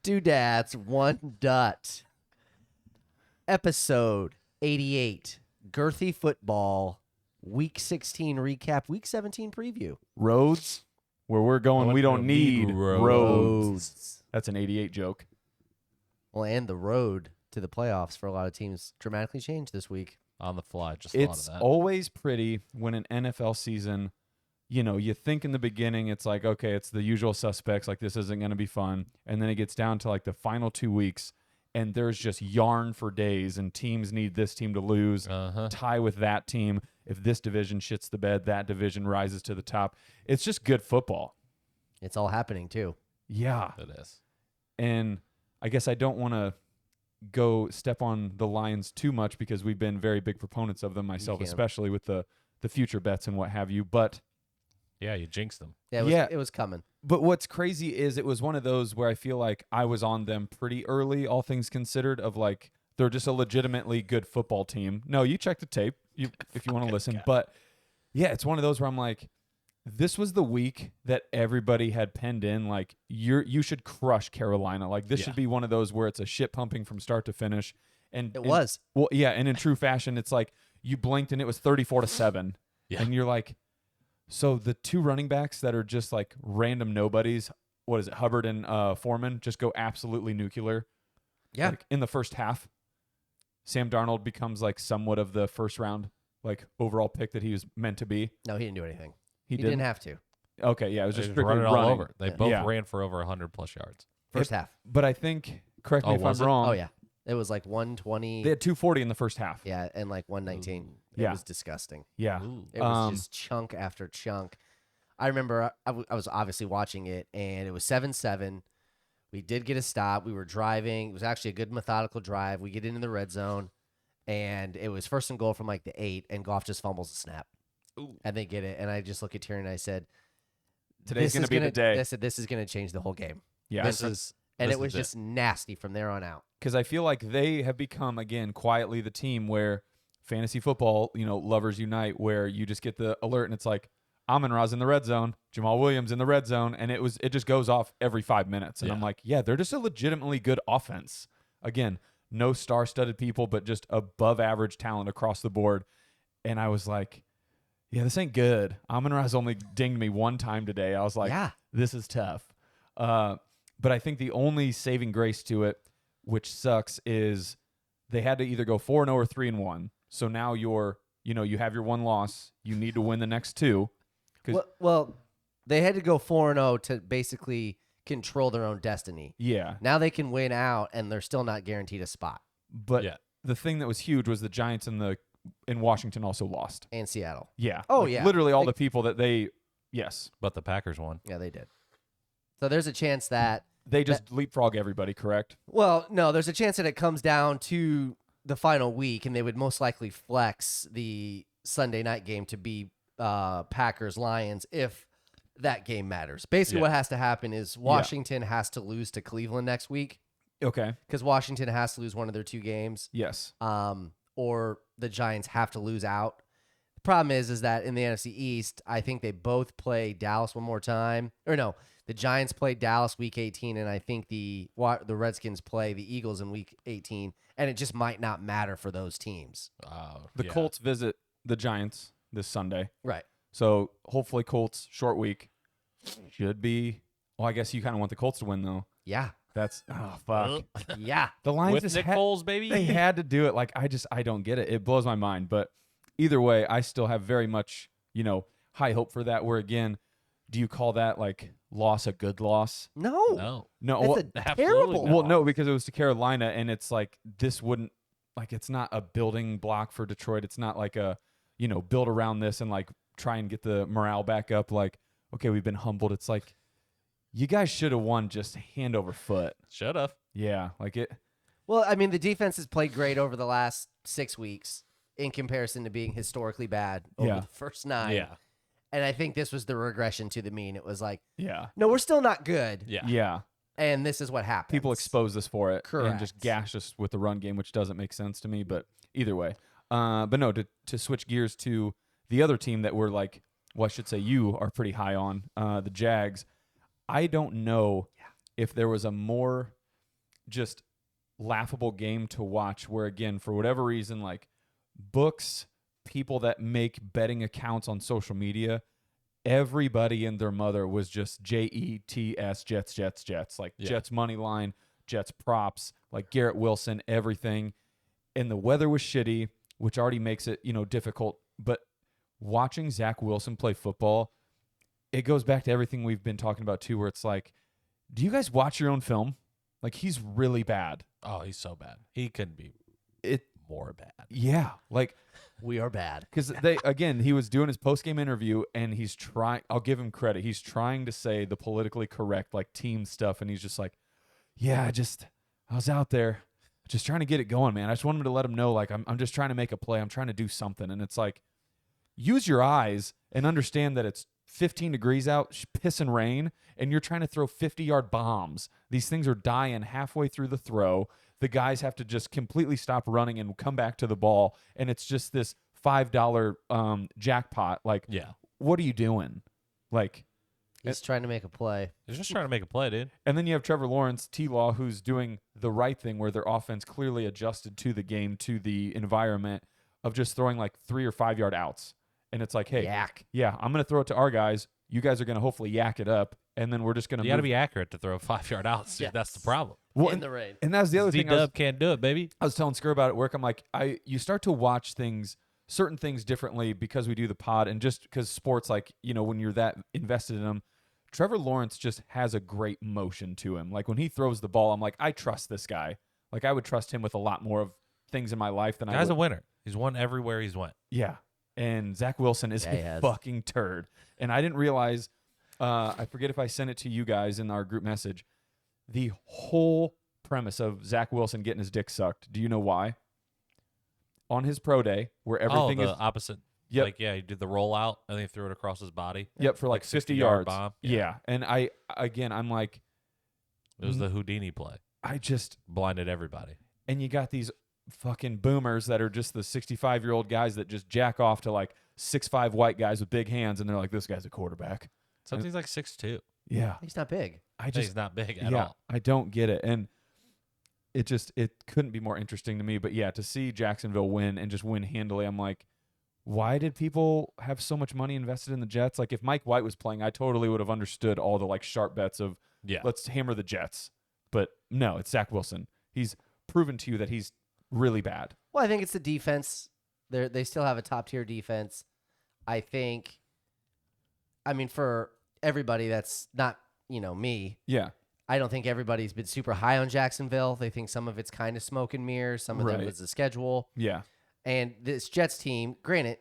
Two dads, one dut. Episode 88. Girthy football. Week 16 recap. Week 17 preview. Roads, where we're going, we don't need roads. Roads. That's an 88 joke. Well, and the road to the playoffs for a lot of teams dramatically changed this week. On the fly, just It's thought of that. always pretty when an NFL season, you think in the beginning it's like, okay, it's the usual suspects, like this isn't going to be fun. And then it gets down to like the final 2 weeks, and there's just yarn for days, and teams need this team to lose, tie with that team. If this division shits the bed, that division rises to the top. It's just good football. It's all happening, too. Yeah. It is. And I guess I don't want to go step on the Lions too much because we've been very big proponents of them, myself especially, with the future bets and what have you. But yeah, you jinxed them. Yeah, it was coming. But what's crazy is it was one of those where I feel like I was on them pretty early, all things considered, of like they're just a legitimately good football team. No, you check the tape if you want to listen. But yeah, it's one of those where I'm like, this was the week that everybody had penned in. Like you should crush Carolina. Like this should be one of those where it's a shit pumping from start to finish. And It was. Well, yeah, and in true fashion, it's like you blinked and it was 34-7, and you're like, so the two running backs that are just like random nobodies, what is it, Hubbard and Foreman, just go absolutely nuclear. Yeah. Like in the first half, Sam Darnold becomes like somewhat of the first round like overall pick that he was meant to be. No, he didn't do anything. He didn't didn't have to. Okay, yeah, it was They just just strictly run it all running. over. They both ran for over 100+ yards. First half. But I think, correct me if I'm was it? wrong. Oh, yeah. It was like 120. They had 240 in the first half. Yeah, and like 119. It Yeah. was disgusting. Yeah. Ooh. It was just chunk after chunk. I remember I was obviously watching it, and it was 7-7. We did get a stop. We were driving. It was actually a good methodical drive. We get into the red zone, and it was first and goal from like the 8, and Goff just fumbles the snap. Ooh. And they get it. And I just look at Tyrion and I said, Today's going to be the day. I said, this is going to change the whole game. Yeah. And it was just nasty from there on out. Because I feel like they have become, again, quietly the team where fantasy football, lovers unite, where you just get the alert and it's like, Amon-Ra's in the red zone, Jamal Williams in the red zone, and it just goes off every 5 minutes. And I'm like, yeah, they're just a legitimately good offense. Again, no star-studded people, but just above average talent across the board. And I was like, yeah, this ain't good. Amon-Ra's only dinged me one time today. I was like, this is tough. But I think the only saving grace to it, which sucks, is they had to either go 4-0 or 3-1. So now you have your one loss. You need to win the next two. Well, they had to go 4-0 to basically control their own destiny. Yeah. Now they can win out, and they're still not guaranteed a spot. But the thing that was huge was the Giants in Washington also lost. And Seattle. Yeah. Oh, yeah. Literally all the people that yes. But the Packers won. Yeah, they did. So there's a chance that They just leapfrog everybody, correct? Well, no, there's a chance that it comes down to the final week, and they would most likely flex the Sunday night game to be Packers-Lions if that game matters. Basically, what has to happen is Washington has to lose to Cleveland next week. Okay. Because Washington has to lose one of their 2 games. Yes. Or the Giants have to lose out. The problem is that in the NFC East, I think they both play Dallas one more time. Or no, the Giants play Dallas week 18, and I think the Redskins play the Eagles in week 18, and it just might not matter for those teams. The Colts visit the Giants this Sunday. Right. So hopefully Colts, short week, should be. Well, I guess you kind of want the Colts to win, though. Yeah. That's, fuck. Yeah. The Lions With just Nick Foles, baby. They had to do it. Like, I don't get it. It blows my mind. But either way, I still have very much, high hope for that. Where, again, do you call that, like, loss a good loss? No. No. That's a absolutely terrible. not. Well, no, because it was to Carolina, and it's like this wouldn't, like, it's not a building block for Detroit. It's not like a, build around this and, like, try and get the morale back up. Like, okay, we've been humbled. It's like, you guys should have won just hand over foot. Should have. Yeah, like it. Well, I mean, the defense has played great over the last 6 weeks in comparison to being historically bad over the first 9. Yeah. And I think this was the regression to the mean. It was like, Yeah. no, we're still not good. Yeah. Yeah. And this is what happens. People expose us for it and just Correct. gash us with the run game, which doesn't make sense to me. But either way, but no, to switch gears to the other team that we're like, well, I should say you are pretty high on, the Jags. I don't know if there was a more just laughable game to watch where, again, for whatever reason, like books, people that make betting accounts on social media, everybody and their mother was just Jets, Jets, like Jets money line, Jets props, like Garrett Wilson, everything. And the weather was shitty, which already makes it, difficult. But watching Zach Wilson play football, it goes back to everything we've been talking about too, where it's like, do you guys watch your own film? Like, he's really bad. Oh, he's so bad. He couldn't be more bad. Yeah, like We are bad. because he was doing his post-game interview and he's trying. I'll give him credit. He's trying to say the politically correct like team stuff, and he's just like, yeah, I was out there, just trying to get it going, man. I just wanted to let him know, like, I'm just trying to make a play. I'm trying to do something, and it's like, use your eyes and understand that it's 15 degrees out, piss and rain, and you're trying to throw 50-yard bombs. These things are dying halfway through the throw. The guys have to just completely stop running and come back to the ball, and it's just this $5 jackpot. Like, what are you doing? Like, He's trying to make a play. He's just trying to make a play, dude. and then you have Trevor Lawrence, T-Law, who's doing the right thing where their offense clearly adjusted to the game, to the environment of just throwing like 3 or 5 yard outs. And it's like, hey, Yak. yeah, I'm going to throw it to our guys. You guys are going to hopefully yak it up. And then we're just going to You got to be accurate to throw 5-yard outs, dude. Yes. That's the problem. In the rain. And that's the other thing Z-Dub can't do it, baby. I was telling Skur about at work. I'm like, you start to watch certain things differently because we do the pod, and just because sports, like, when you're that invested in them, Trevor Lawrence just has a great motion to him. Like, when he throws the ball, I'm like, I trust this guy. Like, I would trust him with a lot more of things in my life than I would. Guy's a winner. He's won everywhere he's went. Yeah. And Zach Wilson is a fucking turd. And I didn't realize, I forget if I sent it to you guys in our group message, the whole premise of Zach Wilson getting his dick sucked. Do you know why? On his pro day, where everything the is opposite. Yep. Like, he did the rollout and then he threw it across his body. Yep, for like 50 60-yard yards. bomb. Yeah. And I'm like, It was the Houdini play. I just Blinded everybody. and you got these fucking boomers that are just the 65-year-old guys that just jack off to like 6'5" white guys with big hands, and they're like, this guy's a quarterback. Something's like 6'2". Yeah. He's not big. He's not big at all. I don't get it. And it couldn't be more interesting to me. But yeah, to see Jacksonville win and just win handily, I'm like, why did people have so much money invested in the Jets? Like, if Mike White was playing, I totally would have understood all the like sharp bets of let's hammer the Jets. But no, it's Zach Wilson. He's proven to you that he's really bad. Well, I think it's the defense. They still have a top-tier defense. I mean, for everybody that's not, me, Yeah. I don't think everybody's been super high on Jacksonville. They think some of it's kind of smoke and mirrors. Some of them is the schedule. Yeah. And this Jets team, granted,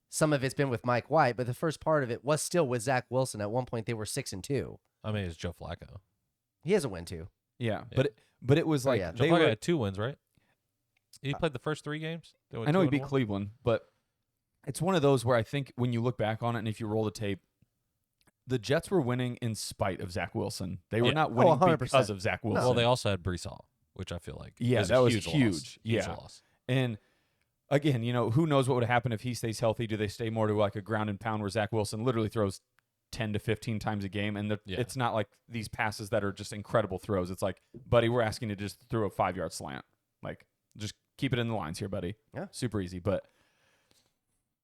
some of it's been with Mike White, but the first part of it was still with Zach Wilson. At one point, they were 6-2. I mean, it's Joe Flacco. He has a win too. Yeah. Yeah. But it was like yeah. Joe they Flacco were, had 2 wins, right? He played the first 3 games. They went I know he 2-1? beat Cleveland, but it's one of those where I think when you look back on it and if you roll the tape, the Jets were winning in spite of Zach Wilson. They were not winning 100%. because of Zach Wilson. Well, they also had Brees Hall, which I feel like that was huge. huge. Loss. Yeah. Huge loss. And again, who knows what would happen if he stays healthy? Do they stay more to like a ground and pound where Zach Wilson literally throws 10 to 15 times a game? And it's not like these passes that are just incredible throws. It's like, buddy, we're asking you to just throw a 5-yard slant. Like, just keep it in the lines here, buddy. Yeah. Super easy. But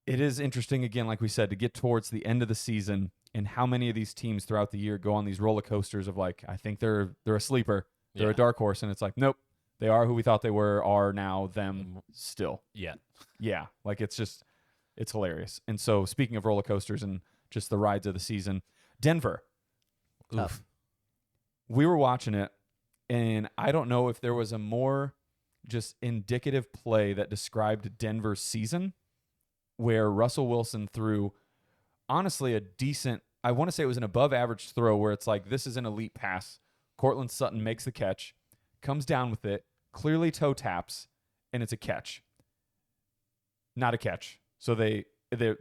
it is interesting, again, like we said, to get towards the end of the season and how many of these teams throughout the year go on these roller coasters of like, I think they're a sleeper. They're a dark horse. And it's like, nope, they are who we thought they were, are now them still. Yeah. Yeah. Like, it's hilarious. And so speaking of roller coasters and just the rides of the season, Denver. Tough. We were watching it, and I don't know if there was a more just indicative play that described Denver's season where Russell Wilson threw honestly a decent, I want to say it was an above average throw where it's like, this is an elite pass. Cortland Sutton makes the catch, comes down with it, clearly toe taps, and it's a catch. Not a catch. So the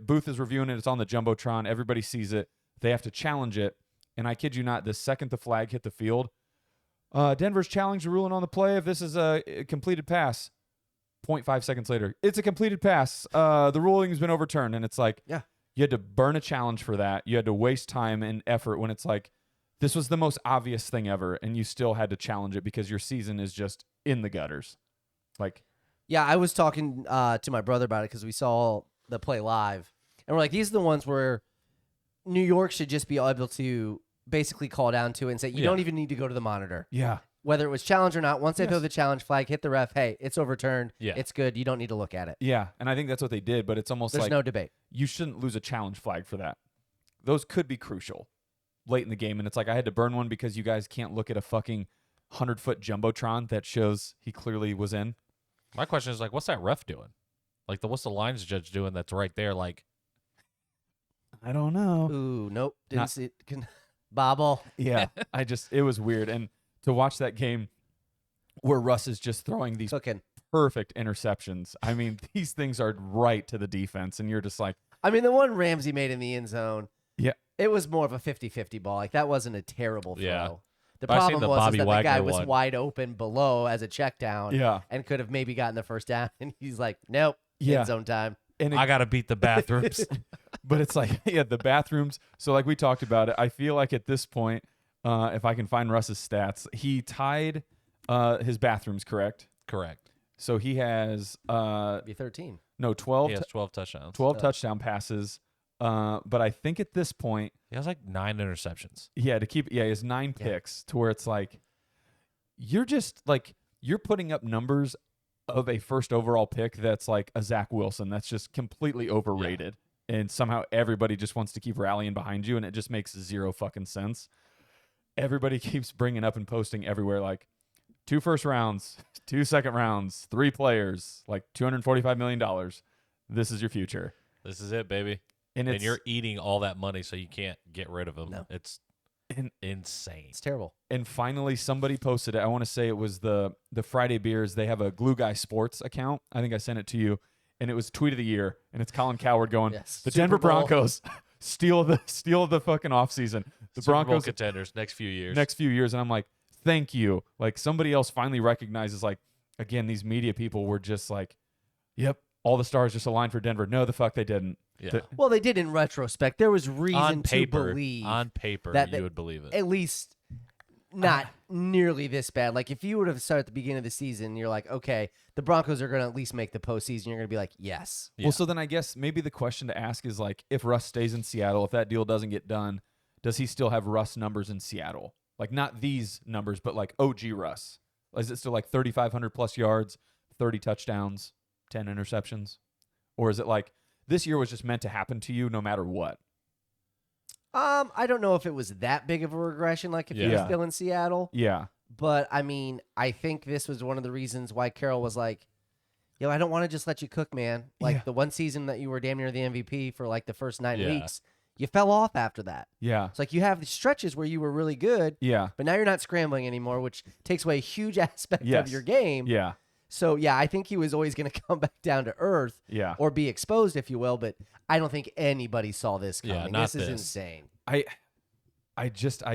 booth is reviewing it. It's on the Jumbotron. Everybody sees it. They have to challenge it. And I kid you not, the second the flag hit the field, Denver's challenged the ruling on the play if this is a completed pass. 0.5 seconds later, it's a completed pass. The ruling has been overturned. And it's like, Yeah. you had to burn a challenge for that. You had to waste time and effort when it's like, this was the most obvious thing ever, and you still had to challenge it because your season is just in the gutters. Like, Yeah, I was talking to my brother about it because we saw the play live, and we're like, these are the ones where New York should just be able to basically call down to it and say, you don't even need to go to the monitor. yeah, Whether it was challenge or not, once they Yes. throw the challenge flag, hit the ref, hey, it's overturned. Yeah. It's good. You don't need to look at it. yeah, and I think that's what they did. But it's almost There's like no debate. you shouldn't lose a challenge flag for that. Those could be crucial late in the game, and it's like I had to burn one because you guys can't look at a fucking 100-foot jumbotron that shows he clearly was in. My question is like, what's that ref doing? Like, what's the lines judge doing that's right there? Like, I don't know. Ooh, nope. Didn't Not- see it. Bobble. Yeah, it was weird, and to watch that game where Russ is just throwing these Cooking. perfect interceptions. I mean, these things are right to the defense, and you're just like, I mean, the one Ramsey made in the end zone, yeah, it was more of a 50-50 ball. Like, that wasn't a terrible throw. Yeah. The But I seen problem the was Bobby is that the guy Wagner was one. wide open below as a check down yeah, and could have maybe gotten the first down. And he's like, nope, Yeah. end zone time. and I got to beat the bathrooms. but it's like, yeah, the bathrooms. So like we talked about it, I feel like at this point, if I can find Russ's stats, he tied his bathrooms, correct? Correct. So he has Be 13. no 12, He has 12 touchdowns. 12 touchdown passes. But I think at this point, He has like 9 interceptions. he has 9 picks to where it's like, you're just like, you're putting up numbers of a first overall pick that's like a Zach Wilson. That's just completely overrated. And somehow everybody just wants to keep rallying behind you, and it just makes zero fucking sense. Everybody keeps bringing up and posting everywhere like 2 first rounds, 2 second rounds, 3 players, like $245 million. This is your future. This is it, baby. And And it's you're eating all that money, so you can't get rid of him. No. It's and, insane. It's terrible. and finally somebody posted it. I want to say it was the Friday Beers. They have a Glue Guy Sports account. I think I sent it to you, and it was tweet of the year, and it's Colin Coward going, Yes. the Super Denver Bowl. Broncos steal the fucking offseason. The Super Bowl Broncos contenders next few years. next few years, and I'm like, thank you. Like somebody else finally recognizes, like, again, these media people were just like, yep, all the stars just aligned for Denver. No, the fuck they didn't. Yeah. Well, they did in retrospect. There was reason on paper, to believe on paper, that you they- would believe it. at least not nearly this bad. Like, if you would have started at the beginning of the season, you're like, okay, the Broncos are going to at least make the postseason. You're going to be like, yes. Yeah. Well, so then I guess maybe the question to ask is like, if Russ stays in Seattle, if that deal doesn't get done, does he still have Russ numbers in Seattle? Like not these numbers, but like OG Russ. Is it still like 3,500 plus yards, 30 touchdowns, 10 interceptions? Or is it like this year was just meant to happen to you no matter what? I don't know if it was that big of a regression, like if he was Yeah. still in Seattle. Yeah. But, I mean, I think this was one of the reasons why Carroll was like, yo, I don't want to just let you cook, man. Like, Yeah. the one season that you were damn near the MVP for, like, the first 9 Yeah. weeks, you fell off after that. Yeah. It's like you have the stretches where you were really good, Yeah. but now you're not scrambling anymore, which takes away a huge aspect Yes. of your game. Yeah. So, yeah, I think he was always going to come back down to earth Yeah. or be exposed, if you will, but I don't think anybody saw this coming. Yeah, not this is this. insane. I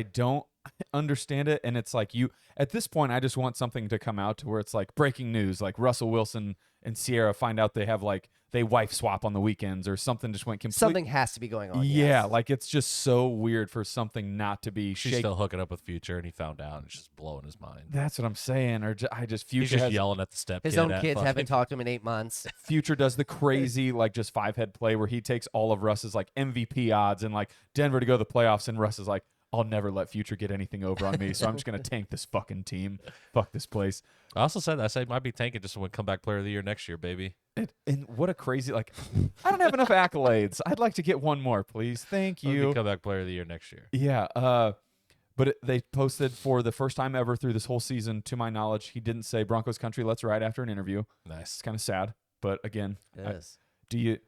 don't understand it, and it's like you at this point I just want something to come out to where it's like breaking news, like Russell Wilson and Sierra find out they have like they wife swap on the weekends or something just went completely. Something has to be going on. Yeah, yes. like it's just so weird for something not to be She's shake. still hooking up with Future, and he found out, and it's just blowing his mind. That's what I'm saying. Or I just He's Future just has, yelling at the step. His kid own at kids fucking- haven't talked to him in 8 months. Future does the crazy like just 5-head play where he takes all of Russ's like MVP odds and like Denver to go to the playoffs, and Russ is like, I'll never let Future get anything over on me, so I'm just gonna tank this fucking team. Fuck this place. I also said I might be tanking just to win comeback player of the year next year, baby. And what a crazy like I don't have enough accolades. I'd like to get one more, please. Thank I'll be you. comeback player of the year next year. Yeah. But they posted for the first time ever through this whole season, to my knowledge, he didn't say Broncos country, let's ride after an interview. It's Nice. kind of sad. But again, Yes. do you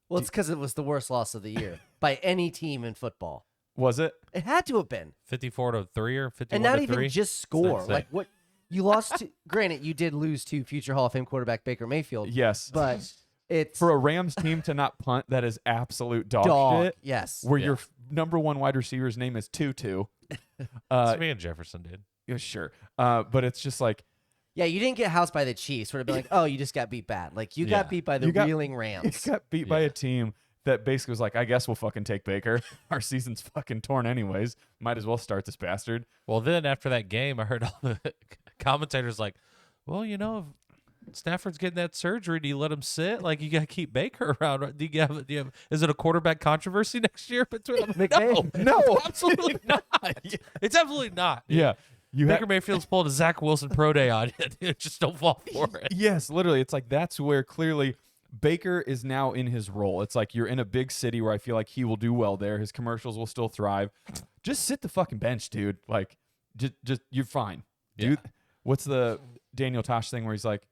Well, it's because it was the worst loss of the year by any team in football. was it? It had to have been. 54-3 or 51 And not to even 3? just score. insane. Like, what you lost to, granted, you did lose to future Hall of Fame quarterback Baker Mayfield. Yes. But it's For a Rams team to not punt, that is absolute dog, dog. shit. Yes. Where Yeah. your number one wide receiver's name is Tutu. That's me and Jefferson did. Yeah, sure. But it's just like Yeah, you didn't get housed by the Chiefs. Would have been like, oh, you just got beat bad. Like, you Yeah. got beat by the You got- reeling you Rams. got beat by Yeah. a team that basically was like, I guess we'll fucking take Baker. Our season's fucking torn anyways. Might as well start this bastard. Well, then after that game, I heard all the commentators like, well, if Stafford's getting that surgery, do you let him sit? Like, you got to keep Baker around. Right? Is it a quarterback controvery next year between them? No, absolutely not. It's absolutely not. Yeah. Baker Mayfield's pulled a Zach Wilson pro day on you. Just don't fall for it. Yes, literally. It's like that's where clearly Baker is now in his role. It's like you're in a big city where I feel like he will do well there. His commercials will still thrive. Just sit the fucking bench, dude. Like, just you're fine. Dude, what's the Daniel Tosh thing where he's like,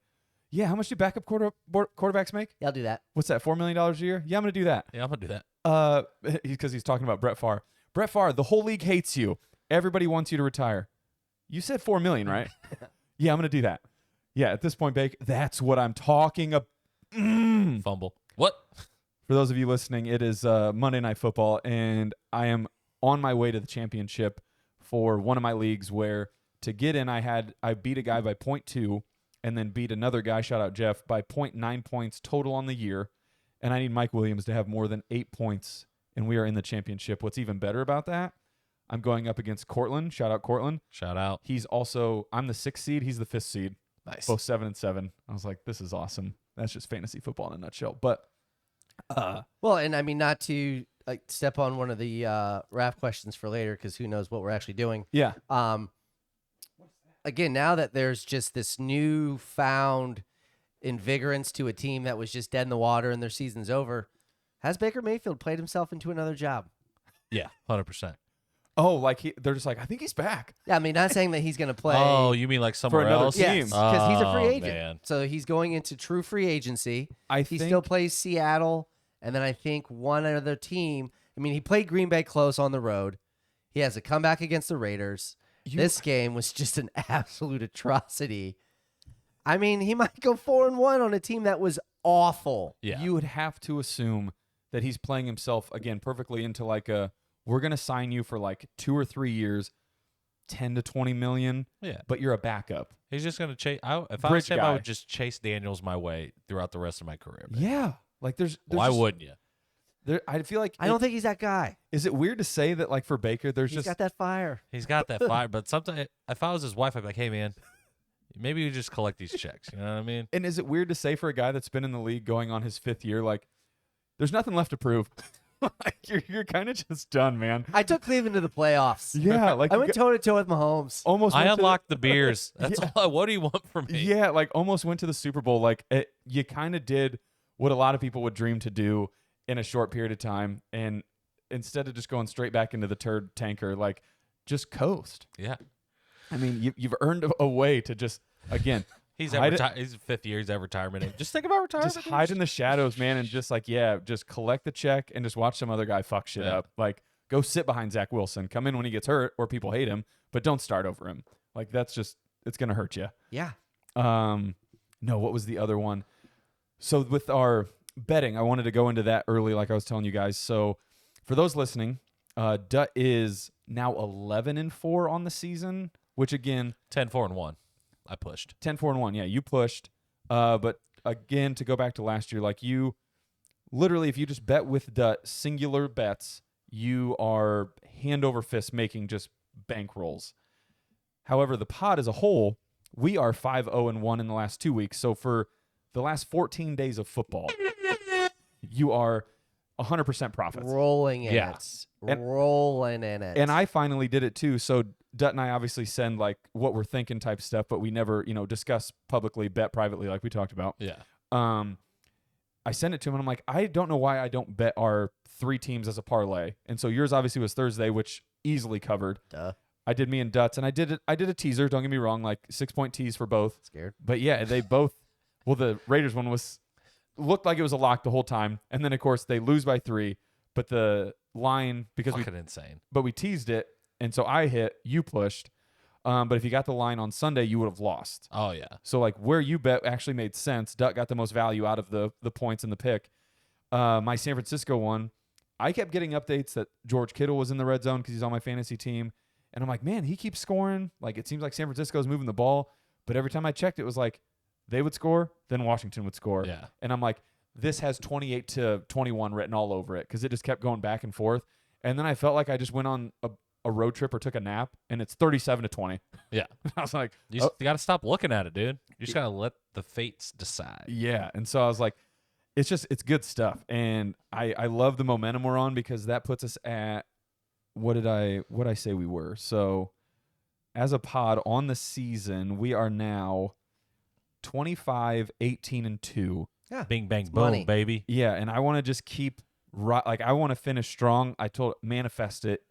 yeah, how much do backup quarterbacks make? Yeah, I'll do that. What's that, $4 million a year? Yeah, I'm going to do that. Yeah, I'm going to do that. Because he's talking about Brett Favre. Brett Favre, the whole league hates you. Everybody wants you to retire. You said $4 million, right? Yeah, I'm going to do that. Yeah, at this point, Bake, that's what I'm talking about. Fumble. What? For those of you listening, it is Monday Night Football, and I am on my way to the championship for one of my leagues where to get in, I beat a guy by 0.2 and then beat another guy, shout out Jeff, by 0.9 points total on the year. And I need Mike Williams to have more than 8 points, and we are in the championship. What's even better about that, I'm going up against Cortland. Shout out Cortland. Shout out. He's also, I'm the 6th seed. He's the 5th seed. Nice. Both 7-7. I was like, this is awesome. That's just fantasy football in a nutshell. But, Well, and I mean, not to step on one of the RAF questions for later, because who knows what we're actually doing. yeah. Again, now that there's just this newfound invigorance to a team that was just dead in the water and their season's over, has Baker Mayfield played himself into another job? Yeah, 100%. Oh, like they're just like, I think he's back. Yeah, I mean, not saying that he's going to play. Oh, you mean like somewhere another else? team. yes, because he's a free Oh, agent. man. So he's going into true free agency. I He think still plays Seattle, and then I think one other team. I mean, he played Green Bay close on the road. He has a comeback against the Raiders. This game was just an absolute atrocity. I mean, he might go 4-1 on a team that was awful. Yeah. you would have to assume that he's playing himself again perfectly into like we're going to sign you for like 2 or 3 years, 10 to 20 million, Yeah. but you're a backup. He's just going to chase. If I was Bridge him, guy. I would just chase Daniels my way throughout the rest of my career. man. Yeah. Like there's Why just- wouldn't you? I feel like I don't think he's that guy. is it weird to say that like for Baker there's He's just got that fire. He's got that fire, but sometimes if I was his wife, I'd be like, hey, man, maybe you just collect these checks. You know what I mean? and is it weird to say for a guy that's been in the league going on his 5th year like there's nothing left to prove. Like you're kind of just done, man. I took Cleveland to the playoffs. Yeah, like I you went got- toe to toe with Mahomes. almost I went to the- unlocked the beers. That's all. What do you want from me? Yeah, like almost went to the Super Bowl. Like you kind of did what a lot of people would dream to do in a short period of time, and instead of just going straight back into the turd tanker, like just coast. Yeah. I mean, you've earned a way to just again He's hide he's 5th year. He's at retirement age. Just think about retirement. just dude. hide in the shadows, man, and just like just collect the check and just watch some other guy fuck shit Yeah. up. Like go sit behind Zach Wilson, come in when he gets hurt or people hate him, but don't start over him. Like that's just it's gonna hurt you. Yeah. No, what was the other one? So with our betting, I wanted to go into that early, like I was telling you guys. So for those listening, Dutt is now 11-4 on the season, which again, 10-4-1. I pushed. 10-4-1. Yeah, you pushed. But again, to go back to last year, like you literally, if you just bet with Dutt, singular bets, you are hand over fist making just bank rolls. However, the pod as a whole, we are 5-0-1 in the last 2 weeks. So for the last 14 days of football, you are 100% profits. Rolling in Yeah. it. And- Rolling in it. And I finally did it too. So Dutt and I obviously send like what we're thinking type stuff, but we never, discuss publicly, bet privately like we talked about. Yeah. I sent it to him and I'm like, I don't know why I don't bet our 3 teams as a parlay. And so yours obviously was Thursday, which easily covered. Duh. I did me and Dutt's, and I did a teaser, don't get me wrong, like 6-point tease for both. Scared. But yeah, they both well, the Raiders one looked like it was a lock the whole time. And then of course they lose by 3, but the line because Fucking insane. we teased it, and so I hit, you pushed. But if you got the line on Sunday, you would have lost. Oh, yeah. So like where you bet actually made sense. Dutt got the most value out of the points in the pick. My San Francisco one, I kept getting updates that George Kittle was in the red zone because he's on my fantasy team. And I'm like, man, he keeps scoring. Like it seems like San Francisco's moving the ball. But every time I checked, it was like they would score, then Washington would score. Yeah. And I'm like, this has 28-21 written all over it because it just kept going back and forth. And then I felt like I just went on a road trip or took a nap, and it's 37-20. Yeah. I was like, You got to stop looking at it, dude. You just got to let the fates decide. yeah. And so I was like, it's good stuff. And I love the momentum we're on because that puts us at, what did I say we were? So as a pod on the season, we are now 25-18-2. Yeah. Bing, bang, It's boom, money. baby. Yeah, and I want to just keep I want to finish strong. I told manifest it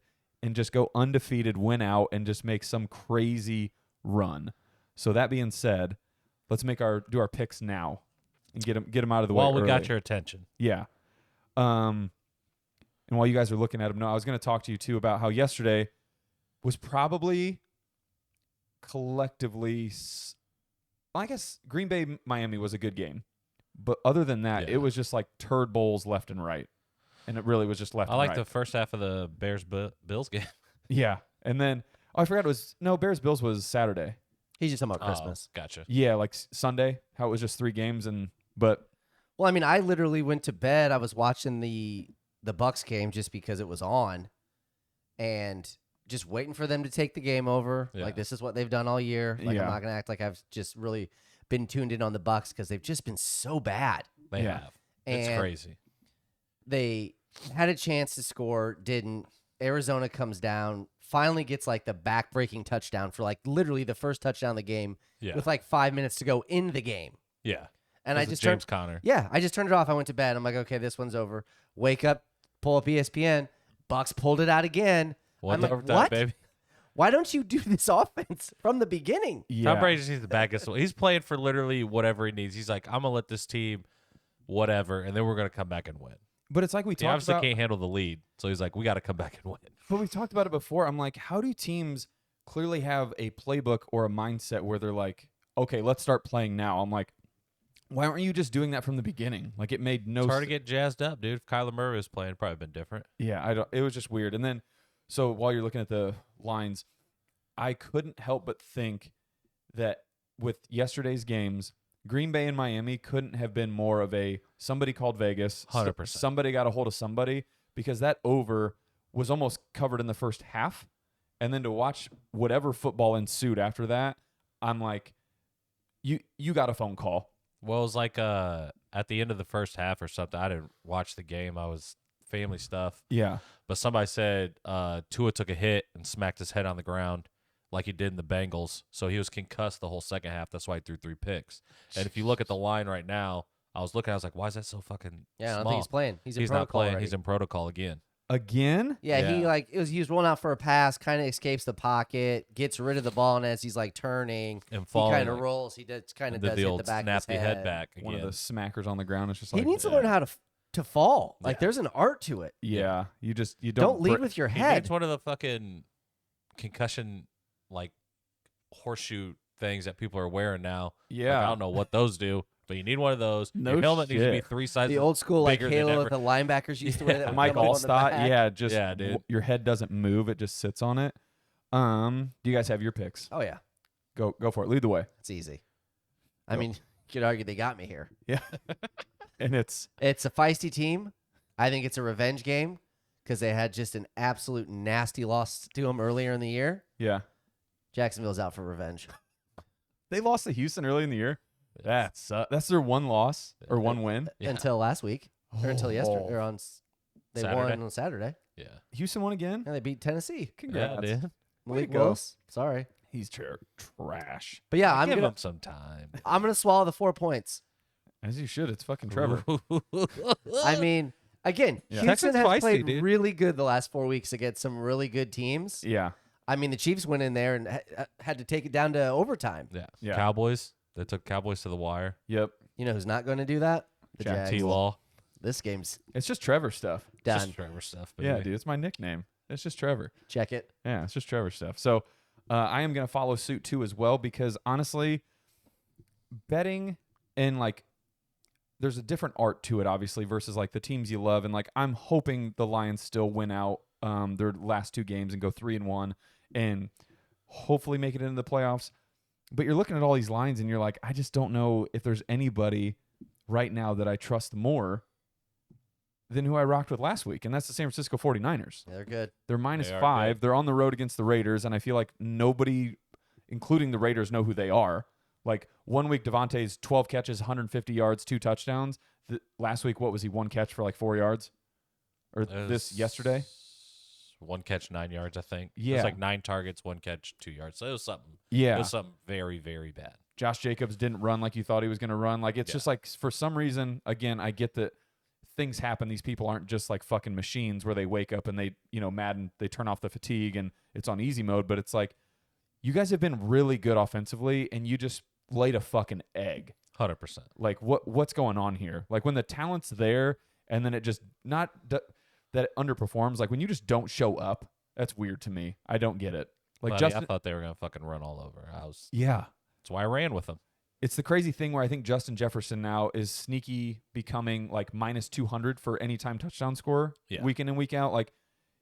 and just go undefeated, win out, and just make some crazy run. So that being said, let's do our picks now and get them out of the way. Well, we got early. your attention. Yeah. And while you guys are looking at them, no, I was going to talk to you too about how yesterday was probably collectively, I guess Green Bay Miami was a good game, but other than that, Yeah. it was just like turd bowls left and right, and it really was just left. I and like right. the first half of the Bears-Bills game. Yeah, and then I forgot it was Bears Bills was Saturday. He's just talking about Christmas. Oh, gotcha. Yeah, like Sunday, how it was just 3 games but Well, I mean, I literally went to bed. I was watching the Bucks game just because it was on, and just waiting for them to take the game over. Yeah. Like, this is what they've done all year. Like, Yeah. I'm not gonna act like I've just really been tuned in on the Bucks because they've just been so bad. They Yeah. have. It's And crazy. They had a chance to score, didn't. Arizona comes down, finally gets like the back-breaking touchdown for like literally the first touchdown of the game Yeah. with like 5 minutes to go in the game. Yeah. And I This is just James turned, Conner. yeah, I just turned it off. I went to bed. I'm like, okay, this one's over. Wake up, pull up ESPN. Bucks pulled it out again. One I'm like, overtime, what? baby. Why don't you do this offense from the beginning? yeah, Tom Brady just needs to back us. He's playing for literally whatever he needs. He's like, I'm gonna let this team, whatever, and then we're gonna come back and win. but it's like we He talked obviously about. can't handle the lead, so he's like, we got to come back and win. But we talked about it before. I'm like, how do teams clearly have a playbook or a mindset where they're like, okay, let's start playing now? I'm like, why aren't you just doing that from the beginning? Like, it made no It's hard to sense. get jazzed up, dude. If Kyler Murray was playing, it'd probably been different. Yeah, I don't. It was just weird. And then, so while you're looking at the lines, I couldn't help but think that with yesterday's games, Green Bay and Miami couldn't have been more of a somebody called Vegas, 100%. somebody got a hold of somebody, because that over was almost covered in the first half, and then to watch whatever football ensued after that, I'm like, you got a phone call. Well, it was like at the end of the first half or something. I didn't watch the game. I was family stuff. Yeah, But somebody said Tua took a hit and smacked his head on the ground like he did in the Bengals. So he was concussed the whole second half. That's why he threw 3 picks. And if you look at the line right now, I was looking, like, why is that so fucking Yeah, I don't small? think he's playing. He's in He's not protocol playing. already. He's in protocol again. again. Yeah, he Yeah. he was rolling out for a pass, kind of escapes the pocket, gets rid of the ball, and as he's like turning, And he falling. kind of rolls. He does kind of did does the hit old the back snap of the his head back again. One of the smackers on the ground. It's just He like, needs to yeah. learn how to fall. Like Yeah. there's an art to it. yeah, you Don't don't lead with your He head. needs one of the fucking concussion, like, horseshoe things that people are wearing now. Yeah, Like, I don't know what those do, but you need one of those. No Your helmet needs to be shit. 3 sizes The old school like bigger than halo ever. that the linebackers used to wear. That would Mike come up on the Allstott, back. yeah, just Yeah, dude. your head doesn't move; it just sits on it. Do you guys have your picks? Oh yeah, Go for it. Lead the way. it's easy. I Go. mean, you could argue they got me here. Yeah, and it's It's a feisty team. I think it's a revenge game because they had just an absolute nasty loss to them earlier in the year. yeah. Jacksonville's out for revenge. They lost to Houston early in the year. That's their one loss or one win. Yeah. Until last week or until yesterday Oh. or they Saturday? won on Saturday Yeah. Houston won again. and they beat Tennessee. Congrats. Yeah, dude. Way to Malik go. Willis. Sorry, He's trash. but yeah, Give him some time. I'm gonna swallow the 4 points. As you should. It's fucking Trevor. I mean, again, Yeah. Houston Texans has feisty, played dude. really good the last 4 weeks against some really good teams. Yeah. I mean, the Chiefs went in there and had to take it down to overtime. Yeah. Yeah. Cowboys. They took Cowboys to the wire. Yep. You know who's not going to do that? The Jack Jags. T-Law. This game's It's just Trevor stuff. done. Just Trevor stuff. Yeah, baby. dude. It's my nickname. It's just Trevor. Check it. Yeah, it's just Trevor stuff. So I am going to follow suit too as well because honestly, betting and like there's a different art to it obviously versus like the teams you love, and like I'm hoping the Lions still win out their last 2 games and go 3-1 and hopefully make it into the playoffs. But you're looking at all these lines and you're like, I just don't know if there's anybody right now that I trust more than who I rocked with last week, and that's the San Francisco 49ers. They're good. They're minus They are 5. good. They're on the road against the Raiders, and I feel like nobody, including the Raiders, know who they are. Like 1 week, Devontae's 12 catches, 150 yards, 2 touchdowns. Last week, what was he? 1 catch for like 4 yards? Or this yesterday? 1 catch, 9 yards, I think. It Yeah. was like 9 targets, 1 catch, 2 yards. So it was something. Yeah. It was something very, very bad. Josh Jacobs didn't run like you thought he was going to run. Like, it's just like, for some reason, again, I get that things happen. These people aren't just like fucking machines where they wake up and they, Madden, they turn off the fatigue and it's on easy mode. But it's like, you guys have been really good offensively and you just laid a fucking egg. 100%. Like, what's going on here? Like, when the talent's there and then it just that it underperforms, like when you just don't show up, that's weird to me. I don't get it. Like, Buddy, Justin, I thought they were going to fucking run all over. yeah. That's why I ran with them. It's the crazy thing where I think Justin Jefferson now is sneaky becoming like minus 200 for anytime touchdown score week in and week out. Like,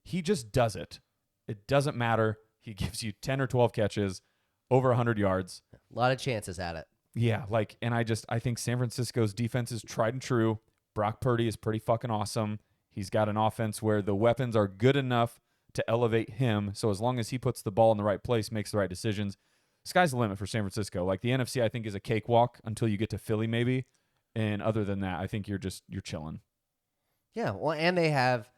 he just does it. It doesn't matter. He gives you 10 or 12 catches, over 100 yards. A lot of chances at it. Yeah, like, and I think San Francisco's defense is tried and true. Brock Purdy is pretty fucking awesome. He's got an offense where the weapons are good enough to elevate him. So as long as he puts the ball in the right place, makes the right decisions, sky's the limit for San Francisco. Like, the NFC, I think, is a cakewalk until you get to Philly, maybe. And other than that, I think you're chilling. Yeah, well, and they have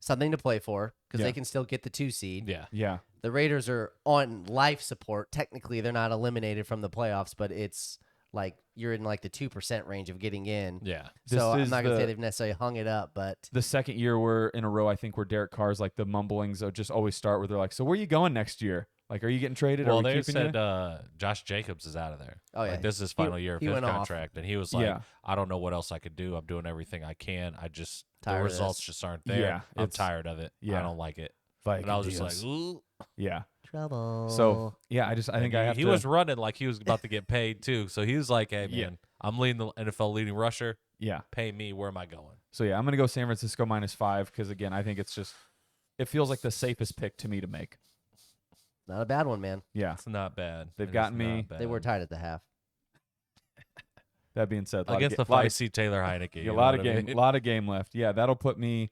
something to play for because Yeah. they can still get the 2 seed. Yeah. Yeah. The Raiders are on life support. Technically, they're not eliminated from the playoffs, but it's like you're in like the 2% range of getting in. Yeah. So I'm is not going to say the- they've necessarily hung it up, but The second year we're in a row, I think, where Derek Carr's like the mumblings just always start where they're like, so where are you going next year? Like, are you getting traded? Well, are we they keeping said you? Josh Jacobs is out of there. Oh, yeah. Like, this is his final year of he his went off. contract. And he was like, Yeah. I don't know what else I could do. I'm doing everything I can. The Tired of results this. just aren't there. Yeah, I'm it's- tired of it. yeah. I don't like it. Like, And I was just like, ooh. yeah. trouble. So, yeah, I think I have he to. was running like he was about to get paid too. So he was like, hey, man, Yeah. I'm leading the NFL leading rusher. Yeah. Pay me. Where am I going? So, yeah, I'm going to go San Francisco minus 5 because, again, I think it feels like the safest pick to me to make. Not a bad one, man. Yeah. It's not bad. They've It is gotten not me. They were bad. tied at the half. That being said, Against the lot of, feisty Taylor Heineke. a you know lot of what I game, mean? lot of game left. Yeah, that'll put me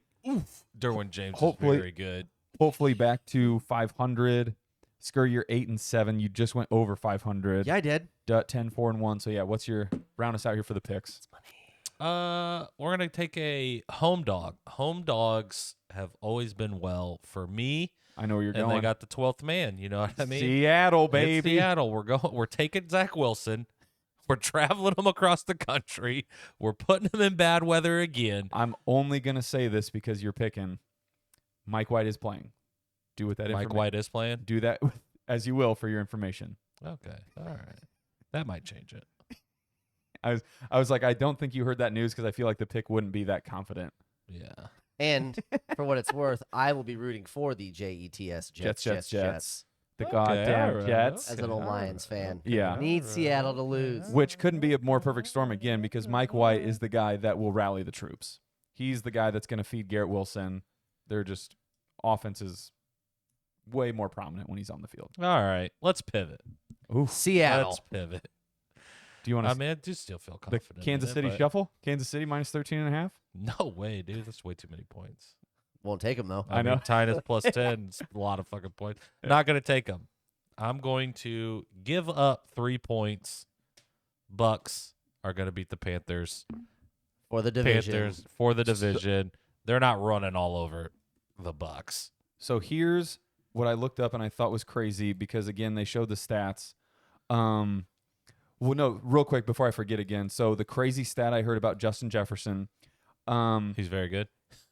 Derwin James Hopefully- is very good. hopefully back to 500. Scurry, you're 8-7. You just went over 500. Yeah, I did. 10-4-1. So yeah, what's your round us out here for the picks? We're gonna take a home dog. Home dogs have always been well for me, I know where you're and going. they got the 12th man. You know what I mean? Seattle, It's baby. Seattle. We're taking Zach Wilson. We're traveling him across the country. We're putting him in bad weather again. I'm only gonna say this because you're picking. Mike White is playing. Do with that Mike information. White is playing. Do that as you will for your information. Okay, all right. That might change it. I was like, I don't think you heard that news because I feel like the pick wouldn't be that confident. Yeah. And for what it's worth, I will be rooting for the Jets. Jets. The Okay, goddamn all right, Jets. As an old all Lions right, fan. okay, Yeah. all Need right, Seattle to okay, lose. all Which right. couldn't be a more perfect storm again because Mike White is the guy that will rally the troops. He's the guy that's going to feed Garrett Wilson. They're just offense is way more prominent when he's on the field. All right, let's pivot. Oof. Seattle. Let's pivot. Do you want I to mean, I do still feel the confident. in Kansas it, City but- shuffle? Kansas City minus 13.5? No way, dude. That's way too many points. Won't take them, though. I know. Mean, tying us plus 10 is a lot of fucking points. Not going to take them. I'm going to give up 3 points. Bucks are going to beat the Panthers. For the division. Panthers for the division. They're not running all over the Bucks. So here's what I looked up and I thought was crazy because, again, they showed the stats. Well, no, real quick before I forget again. So the crazy stat I heard about Justin Jefferson, He's very good.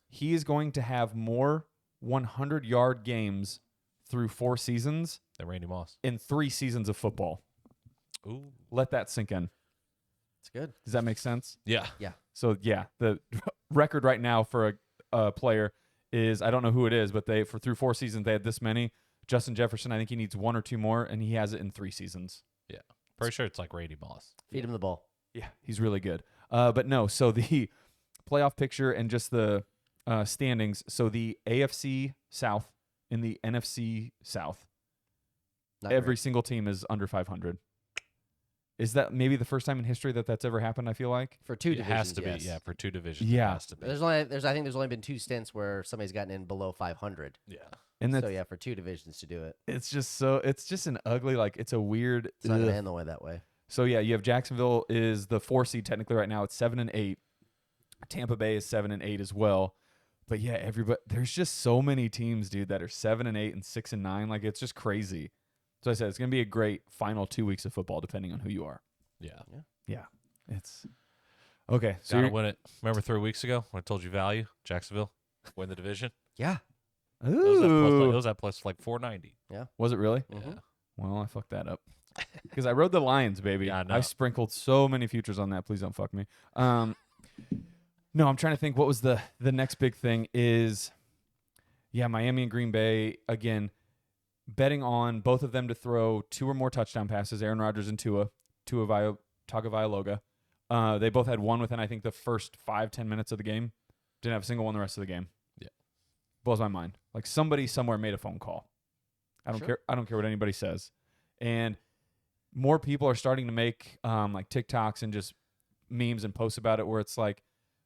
he is going to have more 100-yard games through 4 seasons Than Randy Moss. in 3 seasons of football. Ooh. Let that sink in. It's good. Does that make sense? Yeah. So, yeah, the record right now for a player is, I don't know who it is, but through 4 seasons, they had this many. Justin Jefferson, I think he needs 1 or 2 more, and he has it in 3 seasons. Pretty sure it's like Randy Moss. Feed him the ball. Yeah, he's really good. But no, so the playoff picture and just the standings. So the AFC South and the NFC South, Not every great. single team is under 500. Is that maybe the first time in history that that's ever happened? I feel like. For two It divisions, has to yes. be. Yeah, for 2 divisions. Yeah. It has to be. I think there's only been 2 stints where somebody's gotten in below 500. Yeah. And that's, So yeah, for 2 divisions to do it, it's just an ugly, like, it's a weird. it's not gonna ugh. end the way that way. So yeah, you have Jacksonville is the 4 seed technically right now. It's 7 and 8. Tampa Bay is 7 and 8 as well. But yeah, everybody, there's just so many teams, dude, that are 7 and 8 and 6 and 9. Like, it's just crazy. So I said it's gonna be a great final 2 weeks of football, depending on who you are. Yeah. Yeah, it's okay. So Gotta you're, win it. Remember 3 weeks ago when I told you value? Jacksonville win the division. Yeah. It was ooh, at plus like 490. was it really? Mhm. Yeah. Well, I fucked that up because I rode the Lions, baby. Yeah, I know. I sprinkled so many futures on that. Please don't fuck me. No, I'm trying to think. What was the next big thing? Is Miami and Green Bay again. Betting on both of them to throw 2 or more touchdown passes. Aaron Rodgers and Tagovailoa. They both had one within I think the first 5-10 minutes of the game. Didn't have a single one the rest of the game. Yeah. Blows my mind. Like somebody somewhere made a phone call. I don't Sure. care. I don't care what anybody says. And more people are starting to make like TikToks and just memes and posts about it where it's like,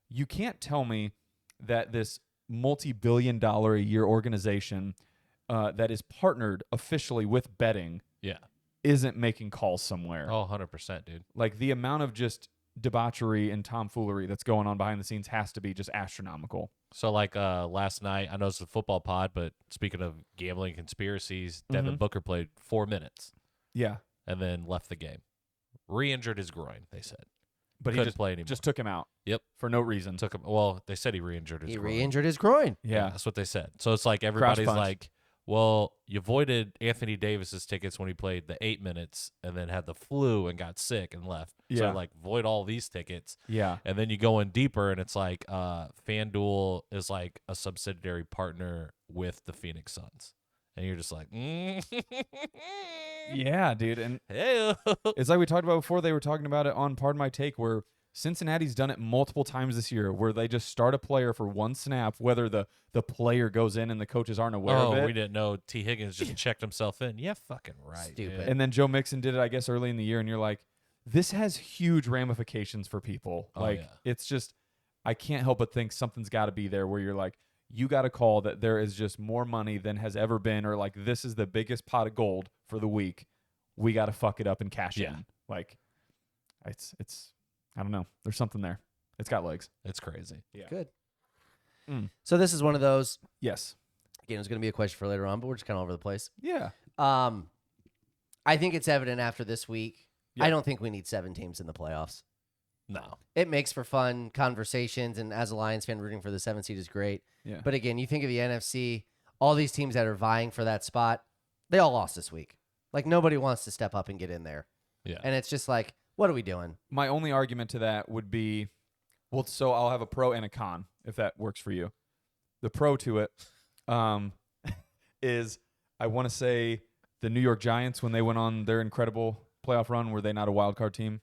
you can't tell me that this multi-billion-dollar a year organization that is partnered officially with betting Yeah. isn't making calls somewhere. Oh, 100%, dude. Like the amount of just debauchery and tomfoolery that's going on behind the scenes has to be just astronomical. So like last night, I know it's a football pod, but speaking of gambling conspiracies, Devin Mhm. Booker played 4 minutes Yeah. and then left the game. Re-injured his groin, they said. But Couldn't he play anymore. just took him out. Yep. For no reason. Took him. Well, they said he re-injured his He groin. re-injured his groin. Yeah. That's what they said. So it's like everybody's punch. like, well, you voided Anthony Davis's tickets when he played the 8 minutes and then had the flu and got sick and left. Yeah. So like void all these tickets. Yeah. And then you go in deeper and it's like FanDuel is like a subsidiary partner with the Phoenix Suns. And you're just like, Yeah, dude. And hey. it's like we talked about before. They were talking about it on Pardon My Take, where Cincinnati's done it multiple times this year, where they just start a player for one snap, whether the player goes in and the coaches aren't aware of it. We didn't know T. Higgins just checked himself in. Yeah, fucking right. Stupid. dude. And then Joe Mixon did it, I guess, early in the year, and you're like, this has huge ramifications for people. Oh, Like, yeah. it's just, I can't help but think something's got to be there where you're like, you got to call that there is just more money than has ever been, or like, this is the biggest pot of gold for the week. We got to fuck it up and cash Yeah. in. Like, it's, I don't know. There's something there. It's got legs. It's crazy. Yeah. Good. Mm. So this is one of those. Yes. Again, it's going to be a question for later on, but we're just kind of all over the place. Yeah. I think it's evident after this week. Yeah. I don't think we need 7 teams in the playoffs. No. It makes for fun conversations, and as a Lions fan, rooting for the 7 seed is great. Yeah. But again, you think of the NFC, all these teams that are vying for that spot, they all lost this week. Like, nobody wants to step up and get in there. Yeah. And it's just like, what are we doing? My only argument to that would be, well, so I'll have a pro and a con, if that works for you. The pro to it is I want to say the New York Giants, when they went on their incredible playoff run, were they not a wild card team?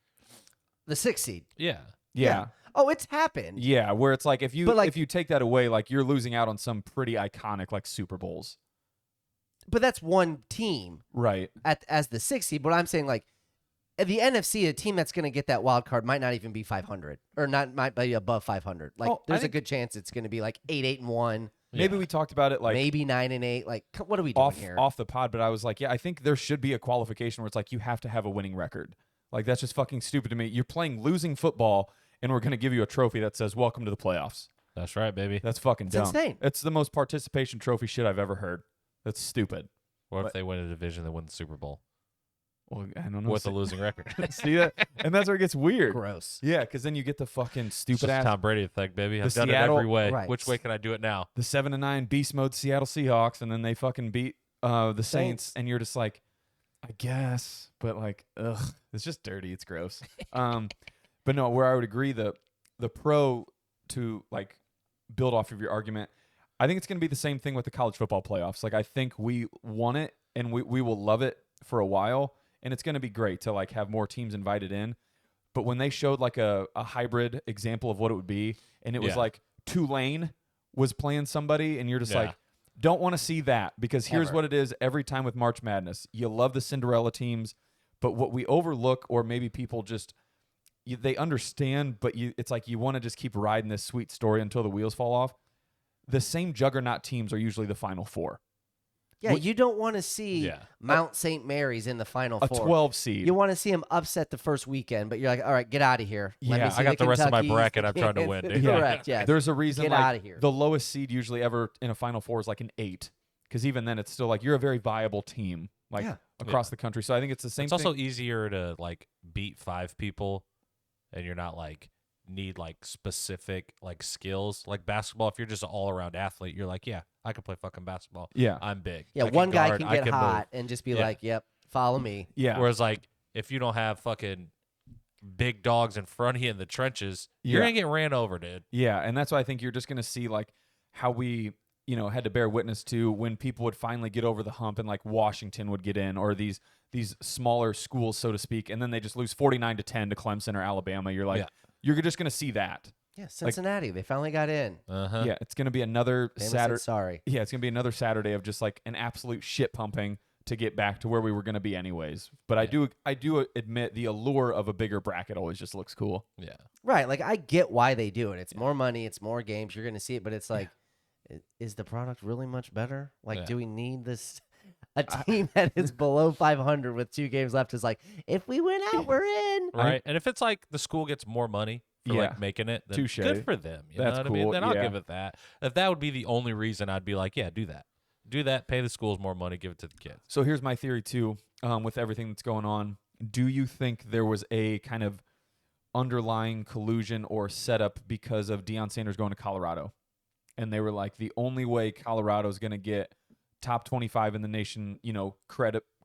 The 6 seed. Yeah. Yeah. Oh, it's happened. Yeah, where it's like if you But, like- if you take that away, like you're losing out on some pretty iconic like Super Bowls. But that's one team Right. as the 6 seed. But I'm saying, like, the NFC, a team that's going to get that wild card might not even be 500 or might be above 500. Like, Oh, I there's a think- good chance it's going to be like 8-1, Maybe Yeah. we talked about it like maybe 9-8. Like, what are we doing here? off the pod, but I was like, yeah, I think there should be a qualification where it's like you have to have a winning record. Like that's just fucking stupid to me. You're playing losing football and we're going to give you a trophy that says welcome to the playoffs. That's right, baby. That's fucking It's dumb. insane. It's the most participation trophy shit I've ever heard. That's stupid. What if But- they win a division and win the Super Bowl Well, I don't know. with a losing record? See that? And that's where it gets weird. Gross. Yeah, because then you get the fucking It's stupid just ass Tom Brady effect, baby. I've The done Seattle- it every way. Right. Which way can I do it now? the 7-9 beast mode Seattle Seahawks, and then they fucking beat the Saints, Saints. and you're just like, I guess, but like, ugh, it's just dirty. It's gross. But no, where I would agree, the pro to like build off of your argument, I think it's going to be the same thing with the college football playoffs. Like, I think we want it, and we will love it for a while, and it's going to be great to like have more teams invited in. But when they showed like a hybrid example of what it would be, and it was Yeah. like Tulane was playing somebody, and you're just Yeah. like, don't want to see that, because here's Ever. what it is every time with March Madness. You love the Cinderella teams, But what we overlook, or maybe people just they understand, but it's like you want to just keep riding this sweet story until the wheels fall off. The same juggernaut teams are usually the Final Four. Yeah, you don't want to see Mount St. Mary's in the Final Four. A 12 seed. You want to see them upset the first weekend, but you're like, all right, get out of here. Let me see I got the rest of my Kentuckys, bracket I'm trying to win, dude. Correct, yeah. There's a reason Get like, out of here. The lowest seed usually ever in a Final Four is like an 8. Because even then, it's still like you're a very viable team across the country. So I think it's the same It's thing. also easier to like beat 5 people, and you're not like need like specific like skills like basketball. If you're just an all around athlete, you're like, yeah, I can play fucking basketball. Yeah. I'm big. Yeah, I one guy guard, can I get hot move. and just be like, yep, follow me. Yeah. Whereas like if you don't have fucking big dogs in front of you in the trenches, you're gonna get ran over, dude. Yeah, and that's why I think you're just going to see like how we, had to bear witness to when people would finally get over the hump and like Washington would get in, or these smaller schools, so to speak, and then they just lose 49-10 to Clemson or Alabama. You're like, you're just going to see that. Yeah, Cincinnati, they finally got in. Yeah, it's going to be another Saturday. Sorry. Yeah, it's going to be another Saturday of just like an absolute shit pumping to get back to where we were going to be anyways. But I do admit the allure of a bigger bracket always just looks cool. Yeah. Right, like I get why they do it. It's more money, it's more games. You're going to see it, but it's like, is the product really much better? Like, do we need this? A team that is below 500 with 2 games left is like, if we win out, we're in. Right. And if it's like the school gets more money for like making it, then Touche. good for them. You That's know what cool. I mean? Then I'll Yeah. give it that. If that would be the only reason, I'd be like, yeah, do that. Do that. Pay the schools more money. Give it to the kids. So here's my theory too, with everything that's going on. Do you think there was a kind of underlying collusion or setup because of Deion Sanders going to Colorado? And they were like, the only way Colorado is going to get top 25 in the nation,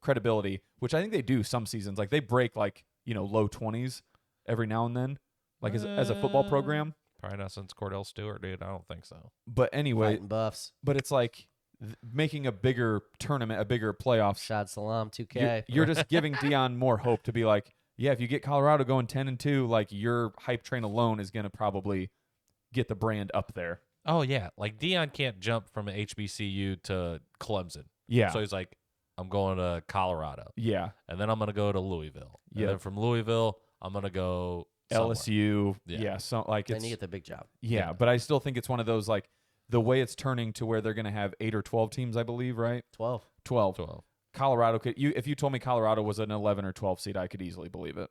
credibility, which I think they do some seasons. Like they break like, low 20s every now and then, like as a football program. Probably not since Cordell Stewart, dude. I don't think so. But anyway, Fighting Buffs. but it's like making a bigger tournament, a bigger playoffs. Shad Salam, 2K. You're just giving Deion more hope to be like, yeah, if you get Colorado going 10-2, like your hype train alone is going to probably get the brand up there. Oh, yeah. Like Deion can't jump from an HBCU to Clemson. Yeah. So he's like, I'm going to Colorado. Yeah. And then I'm going to go to Louisville. And then from Louisville, I'm going to go somewhere. LSU. Yeah. Yeah. So like Then it's you get the big job. yeah, but I still think it's one of those like the way it's turning to where they're going to have 8 or 12 teams, I believe, right? 12. 12. Colorado could if you told me Colorado was an 11 or 12 seed, I could easily believe it.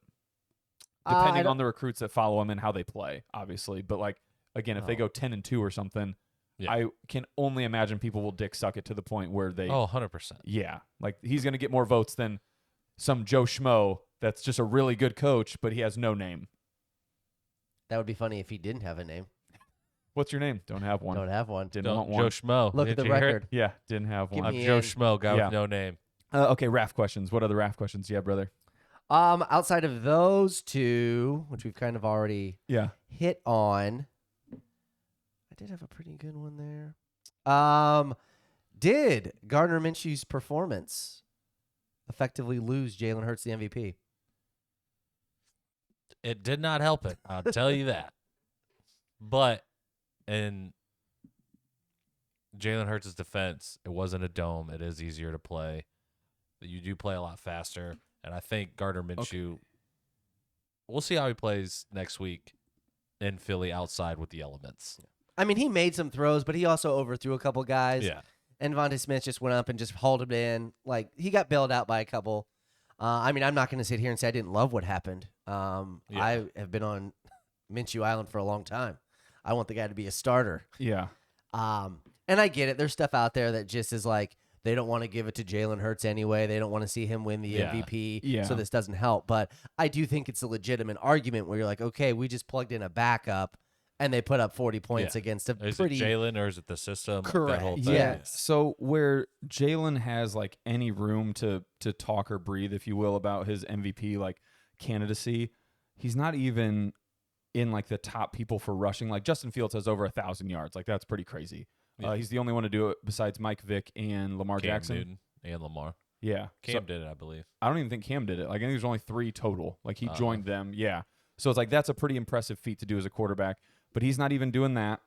Depending on the recruits that follow them and how they play, obviously. But like again, if they go 10-2 or something, I can only imagine people will dick suck it to the point where they 100%. Yeah. Like he's going to get more votes than some Joe Schmo that's just a really good coach, but he has no name. That would be funny if he didn't have a name. What's your name? Don't have one. Don't have one. Didn't want Joe one. Schmo. Look at Did the you hear it? record. Yeah, didn't have Give one. me I'm Joe in. Schmo, guy Yeah. with no name. Okay, RAF questions. What other RAF questions do you have, brother? Outside of those 2, which we've kind of already hit on, I did have a pretty good one there. Did Gardner Minshew's performance effectively lose Jalen Hurts the MVP? It did not help it. I'll tell you that. But in Jalen Hurts' defense, it wasn't a dome. It is easier to play. You do play a lot faster. And I think Gardner Minshew, we'll see how he plays next week in Philly outside with the elements. I mean, he made some throws, but he also overthrew a couple guys. Yeah. And Vontae Smith just went up and just hauled him in. Like, he got bailed out by a couple. I mean, I'm not going to sit here and say I didn't love what happened. I have been on Minshew Island for a long time. I want the guy to be a starter. Yeah. And I get it. There's stuff out there that just is like, they don't want to give it to Jalen Hurts anyway. They don't want to see him win the MVP, so this doesn't help. But I do think it's a legitimate argument where you're like, okay, we just plugged in a backup, and they put up 40 points against a is pretty... it Jalen or is it the system? Correct. That whole thing? Yeah. So where Jalen has like any room to talk or breathe, if you will, about his MVP like candidacy, he's not even in like the top people for rushing. Like Justin Fields has over 1,000 yards. Like that's pretty crazy. Yeah. He's the only one to do it besides Mike Vick and Lamar Cam Jackson. Newton and Lamar. Yeah. Cam did it, I believe. I don't even think Cam did it. Like I think there's only 3 total. Like he joined them. Yeah. So it's like that's a pretty impressive feat to do as a quarterback. But he's not even doing that.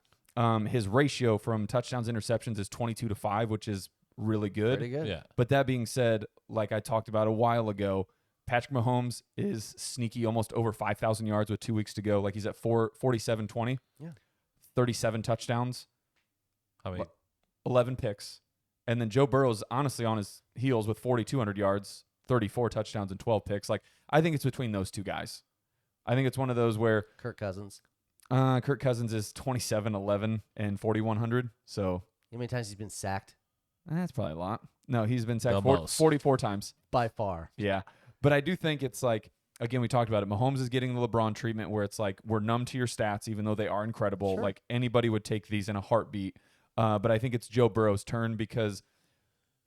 His ratio from touchdowns interceptions is 22-5, which is really good. Pretty good. Yeah. But that being said, like I talked about a while ago, Patrick Mahomes is sneaky, almost over 5,000 yards with 2 weeks to go. Like he's at 47-20. Yeah. 37 touchdowns, I mean, 11 picks. And then Joe Burrow's honestly on his heels with 4,200 yards, 34 touchdowns, and 12 picks. Like, I think it's between those two guys. I think it's one of those where Kirk Cousins. Kirk Cousins is 27-11 and 4,100. So You know how many times he's been sacked? that's probably a lot. No, he's been sacked The most. 44 times. By far. Yeah. But I do think it's like, again, we talked about it. Mahomes is getting the LeBron treatment where it's like we're numb to your stats, even though they are incredible. Sure. Like anybody would take these in a heartbeat. But I think it's Joe Burrow's turn because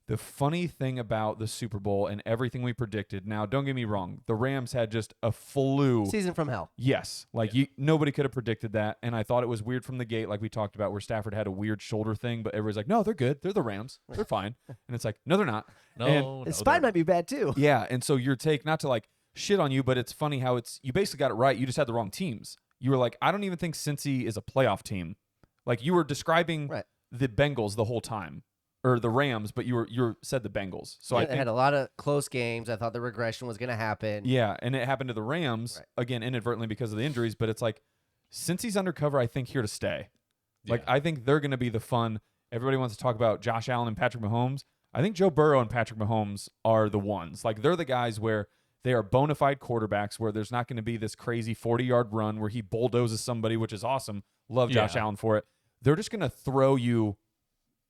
the funny thing about the Super Bowl and everything we predicted. Now, don't get me wrong. The Rams had just a flu. Season from hell. Yes. Like nobody could have predicted that. And I thought it was weird from the gate, like we talked about, where Stafford had a weird shoulder thing, but everybody's like, no, they're good. They're the Rams. They're fine. And it's like, no, they're not. no, His spine might be bad too. Yeah. And so your take, not to like shit on you, but it's funny how you basically got it right. You just had the wrong teams. You were like, I don't even think Cincy is a playoff team. Like you were describing Right. the Bengals the whole time. Or the Rams, but you said the Bengals. So I They think had a lot of close games. I thought the regression was going to happen. yeah, and it happened to the Rams Right. again inadvertently because of the injuries. But it's like since he's undercover, I think here to stay. Like Yeah. I think they're going to be the fun. Everybody wants to talk about Josh Allen and Patrick Mahomes. I think Joe Burrow and Patrick Mahomes are the ones. Like they're the guys where they are bona fide quarterbacks. Where there's not going to be this crazy 40-yard run where he bulldozes somebody, which is awesome. Love Josh Yeah. Allen for it. They're just going to throw you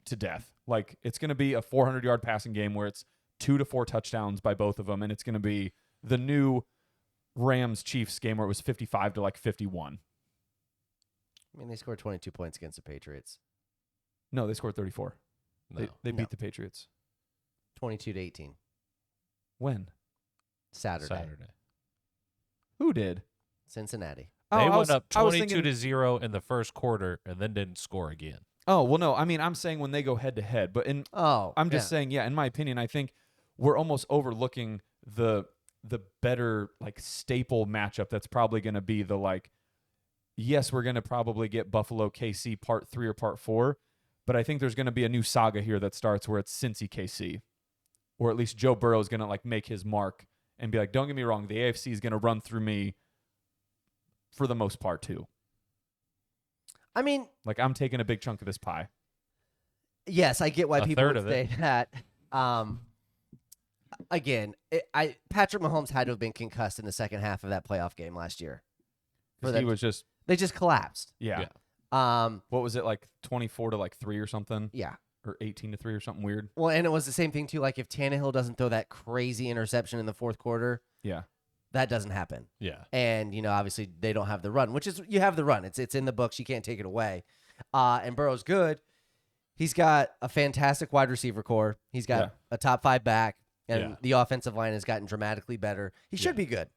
to death. Like it's going to be a 400-yard passing game where it's 2 to 4 touchdowns by both of them, and it's going to be the new Rams-Chiefs game where it was 55 to like 51. I mean, they scored 22 points against the Patriots. No, they scored 34. No. They No. beat the Patriots. 22-18. When? Saturday. Who did? Cincinnati. They I went was- up I was 22 thinking- to 0 in the first quarter and then didn't score again. Oh, well, no. I mean, I'm saying when they go head to head, but I'm just saying, yeah, in my opinion, I think we're almost overlooking the better like staple matchup that's probably going to be the like, yes, we're going to probably get Buffalo KC part 3 or part 4, but I think there's going to be a new saga here that starts where it's Cincy KC, or at least Joe Burrow is going to like make his mark and be like, don't get me wrong, the AFC is going to run through me for the most part too. I mean, Like I'm taking a big chunk of this pie. yes, I get why A people third would of it. say that. Again, Patrick Mahomes had to have been concussed in the second half of that playoff game last year. For He them, was just, they just collapsed. yeah. Yeah. What was it, like 24 to like 3 or something? Yeah. Or 18 to 3 or something weird? Well, and it was the same thing too. Like if Tannehill doesn't throw that crazy interception in the fourth quarter, Yeah. that doesn't happen. Yeah. And obviously they don't have the run, which is you have the run. It's in the books. You can't take it away. And Burrow's good. He's got a fantastic wide receiver core. He's got a top 5 back, and Yeah. the offensive line has gotten dramatically better. He should be good.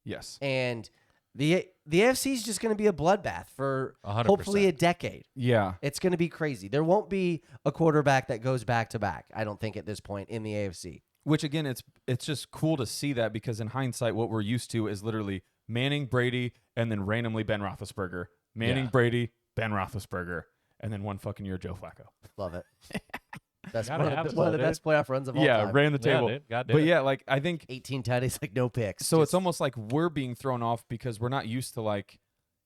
Yes. And the AFC is just going to be a bloodbath for 100%. hopefully a decade. Yeah. It's going to be crazy. There won't be a quarterback that goes back to back, I don't think, at this point in the AFC. Which again, it's just cool to see that because in hindsight, what we're used to is literally Manning, Brady, and then randomly Ben Roethlisberger. Manning, Yeah. Brady, Ben Roethlisberger, and then one fucking year Joe Flacco. Love it. That's Gotta one have of it, the dude. best playoff runs of all Yeah, time. ran the Yeah, table. dude. God damn But it. yeah, like I think 18 tutties, like no picks. so. It's Just- almost like we're being thrown off because we're not used to like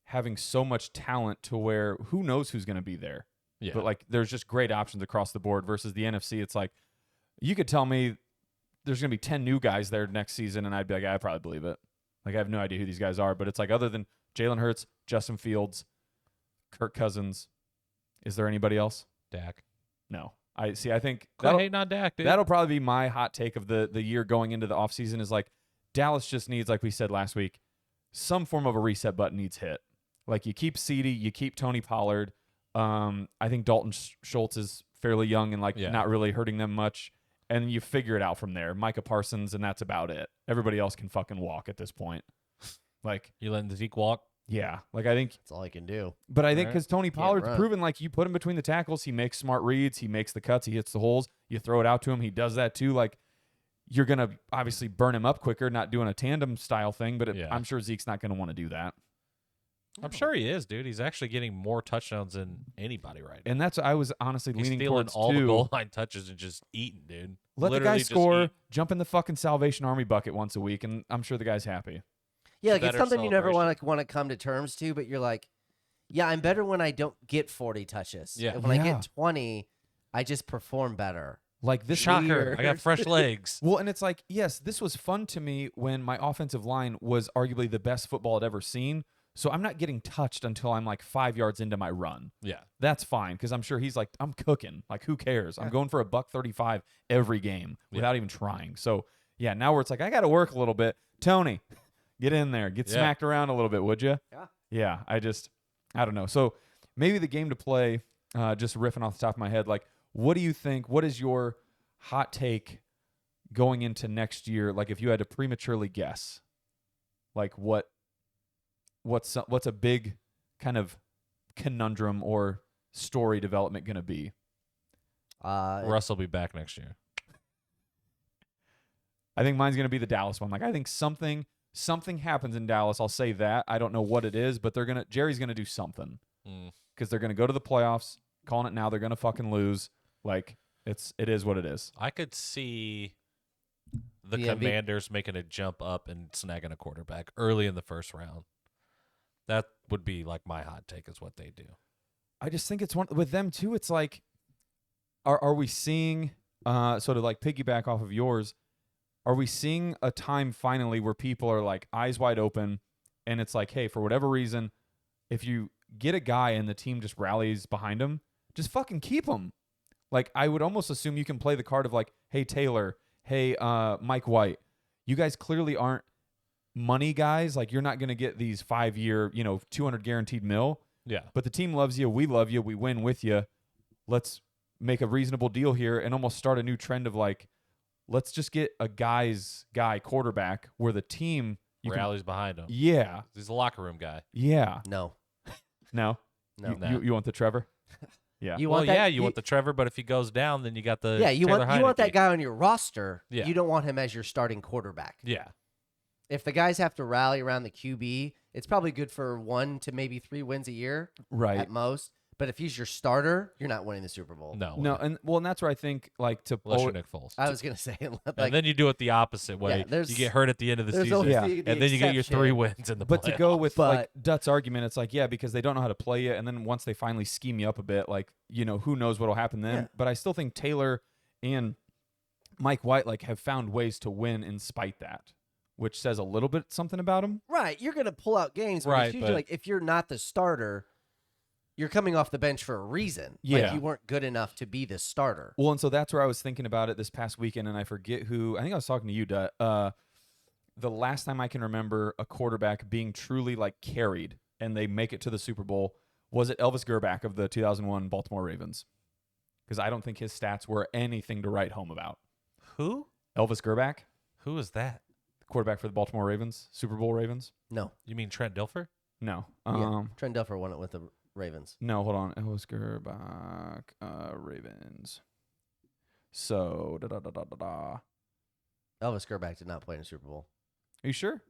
having so much talent to where who knows who's going to be there. Yeah. But like there's just great options across the board versus the NFC. It's like you could tell me there's going to be 10 new guys there next season and I'd be like, I probably believe it. Like I have no idea who these guys are, but it's like other than Jalen Hurts, Justin Fields, Kirk Cousins, is there anybody else? Dak. No. I think Quit hating on Dak, dude. that'll probably be my hot take of the year going into the offseason is like Dallas just needs, like we said last week, some form of a reset button needs hit. Like you keep Ceedee, you keep Tony Pollard. I think Dalton Schultz is fairly young and like Yeah. not really hurting them much. And you figure it out from there. Micah Parsons, and that's about it. Everybody else can fucking walk at this point. Like, You letting Zeke walk? yeah. Like I think That's all he can do. but I think Right. because Tony Pollard's run. proven like you put him between the tackles, he makes smart reads, he makes the cuts, he hits the holes, you throw it out to him, he does that too. Like you're going to obviously burn him up quicker, not doing a tandem style thing, but Yeah. I'm sure Zeke's not going to want to do that. I'm sure he is, dude. He's actually getting more touchdowns than anybody right now. And that's I was honestly He's leaning stealing towards all too. the goal line touches and just eating, dude. Let Literally the guy just score, eat. jump in the fucking Salvation Army bucket once a week, and I'm sure the guy's happy. Yeah, like it's better something you never celebration. want to come to terms to, but you're like, yeah, I'm better when I don't get 40 touches. Yeah. And when I Yeah. get 20, I just perform better. Like this Shocker. I got fresh legs. Well, and it's like, yes, this was fun to me when my offensive line was arguably the best football I'd ever seen. So I'm not getting touched until I'm like 5 yards into my run. Yeah. That's fine because I'm sure he's like, I'm cooking. Like, who cares? I'm going for $135 every game without even trying. So yeah, now where it's like I got to work a little bit. Tony, get in there, get smacked around a little bit, would you? Yeah. Yeah. I don't know. So maybe the game to play, just riffing off the top of my head, like, what do you think? What is your hot take going into next year? Like, if you had to prematurely guess, like what's a big kind of conundrum or story development going to be? Russ will be back next year. I think mine's going to be the Dallas one. Like, I think something happens in Dallas. I'll say that. I don't know what it is, but Jerry's going to do something because they're going to go to the playoffs. Calling it now, they're going to fucking lose. Like, it is what it is. I could see the Yeah, Commanders making a jump up and snagging a quarterback early in the first round. That would be like my hot take is what they do. I just think it's one with them too. It's like, are we seeing sort of like piggyback off of yours? Are we seeing a time finally where people are like eyes wide open, and it's like, hey, for whatever reason, if you get a guy and the team just rallies behind him, just fucking keep him. Like, I would almost assume you can play the card of like, hey Taylor, hey Mike White, you guys clearly aren't money guys. Like, you're not going to get these 5-year, 200 guaranteed mil. Yeah. But the team loves you. We love you. We win with you. Let's make a reasonable deal here and almost start a new trend of like, let's just get a guy quarterback where the team rallies behind him. Yeah. He's a locker room guy. Yeah. No. No. No. You want the Trevor? Yeah. You Well, want that, yeah, you want the Trevor, but if he goes down, then you got the you Taylor want that Heineke. guy on your roster. Yeah. You don't want him as your starting quarterback. Yeah. If the guys have to rally around the QB, it's probably good for 1 to maybe 3 wins a year Right. at most. But if he's your starter, you're not winning the Super Bowl. No, and that's where I think like to unless you're Nick Foles. I was gonna say, like, and then you do it the opposite way. Yeah, there's- you get hurt at the end of the there's season, always Yeah. the and then you get your exception. 3 wins in the but to go playoffs. with But- like Dutt's argument, it's like, yeah, because they don't know how to play you, and then once they finally scheme you up a bit, like, who knows what'll happen then. Yeah. But I still think Taylor and Mike White like have found ways to win in spite that, which says a little bit something about them. right, you're gonna pull out games. But Right, it's usually but- like if you're not the starter, you're coming off the bench for a reason. Yeah. Like you weren't good enough to be the starter. Well, and so that's where I was thinking about it this past weekend, and I forget who. I think I was talking to you, Dutt. The last time I can remember a quarterback being truly like carried and they make it to the Super Bowl was it Elvis Grbac of the 2001 Baltimore Ravens? Because I don't think his stats were anything to write home about. Who? Elvis Grbac, Who is that? quarterback for the Baltimore Ravens, Super Bowl Ravens. No, You mean Trent Dilfer? No, yeah. Trent Dilfer won it with the Ravens. no, hold on. Elvis Grbac, Ravens. So Elvis Grbac did not play in a Super Bowl. Are you sure?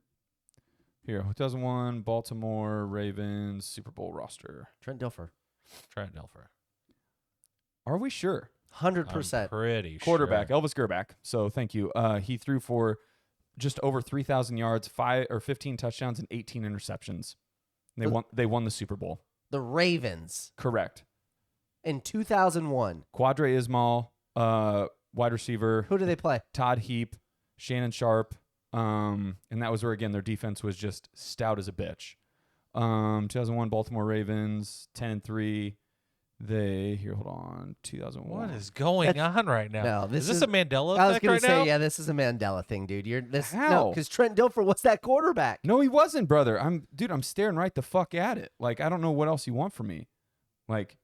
Here, 2001 Baltimore Ravens Super Bowl roster. Trent Dilfer, Trent Dilfer. Are we sure? 100%. I'm pretty Quarterback, sure. Elvis Grbac. So thank you. He threw for just over 3,000 yards, 15 touchdowns, and 18 interceptions. They won the Super Bowl. The Ravens Correct. in 2001. Quadre Ismail, wide receiver. Who do they play? Todd Heap, Shannon Sharp. And that was where, again, their defense was just stout as a bitch. 2001 Baltimore Ravens, 10-3. Hold on, 2001. What is going on right now? No, this is this is- a Mandela I was effect gonna right say, now? yeah, this is a Mandela thing, dude. How? Because Trent Dilfer was that quarterback. No, he wasn't, brother. I'm staring right the fuck at it. Like, I don't know what else you want from me. Like,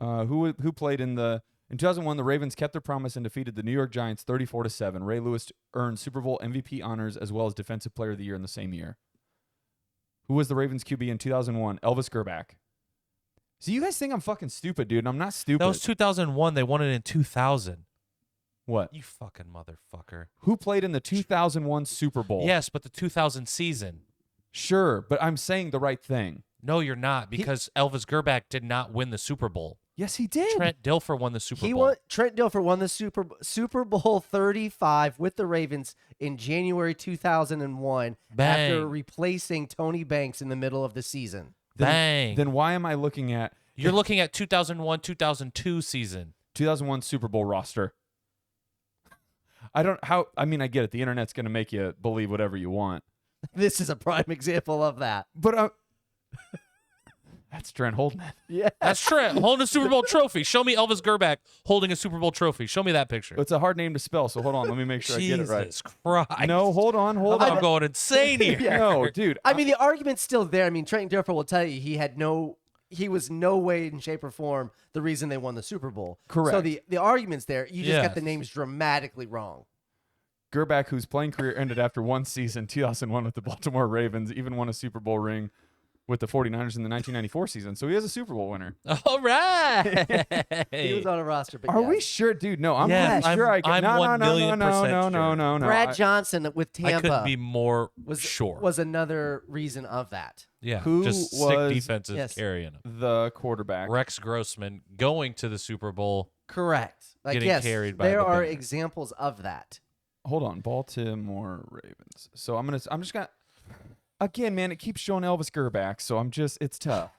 who played in 2001, the Ravens kept their promise and defeated the New York Giants 34-7. Ray Lewis earned Super Bowl MVP honors as well as Defensive Player of the Year in the same year. Who was the Ravens QB in 2001? Elvis Grbac. So you guys think I'm fucking stupid, dude, and I'm not stupid. That was 2001. They won it in 2000. What? You fucking motherfucker. Who played in the 2001 Super Bowl? Yes, but the 2000 season. Sure, but I'm saying the right thing. No, you're not, because Elvis Grbac did not win the Super Bowl. Yes, he did. Trent Dilfer won the Super Bowl. Trent Dilfer won the Super Bowl 35 with the Ravens in January 2001 Bang. after replacing Tony Banks in the middle of the season. Bang. Then why am I looking at You're looking at 2001-2002 season. 2001 Super Bowl roster? I get it. The internet's going to make you believe whatever you want. This is a prime example of that. But that's Trent holding it. Yeah. That's Trent holding a Super Bowl trophy. Show me Elvis Grbac holding a Super Bowl trophy. Show me that picture. It's a hard name to spell, so hold on. Let me make sure I get it right. Jesus Christ. No, hold on. I'm going insane here. No, dude. I mean, the argument's still there. I mean, Trent Dilfer will tell you he was no way in shape or form the reason they won the Super Bowl. Correct. So the argument's there. You just Yeah. got the names dramatically wrong. Grbac, whose playing career ended after one season, 2001 with the Baltimore Ravens, even won a Super Bowl ring with the 49ers in the 1994 season. So he is a Super Bowl winner. All right. He was on a roster, but Are yes. we sure? Dude, no. I'm Yes, pretty sure I can. I'm No. 1,000,000% Brad I- Johnson with I couldn't Tampa be more was sure. was another reason of that. yeah, Who just was- sick defenses yes. carrying him. the quarterback. Rex Grossman going to the Super Bowl. Correct. Like Getting yes, carried by there the are Bengals. examples of that. Hold on, Baltimore Ravens. So I'm just gonna. Again, man, it keeps showing Elvis Grbac, so it's tough.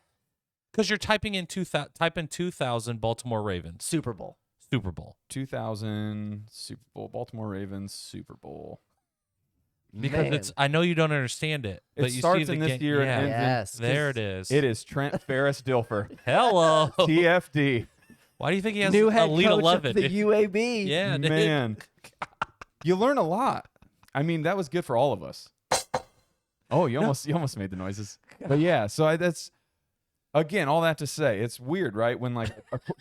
Because you're typing in 2000 Baltimore Ravens Super Bowl. Super Bowl. 2000 Super Bowl, Baltimore Ravens Super Bowl. Because Man. I know you don't understand it, It but you starts see the in this game. year and Yeah, ends in- Yes. there it is. It is Trent Ferris Dilfer, Hello. TFD. Why do you think he has New head Elite coach 11? of the UAB. Yeah, dude. Man, you learn a lot. I mean, that was good for all of us. Oh, you almost made the noises. But yeah, so that's again all that to say, it's weird, right? When like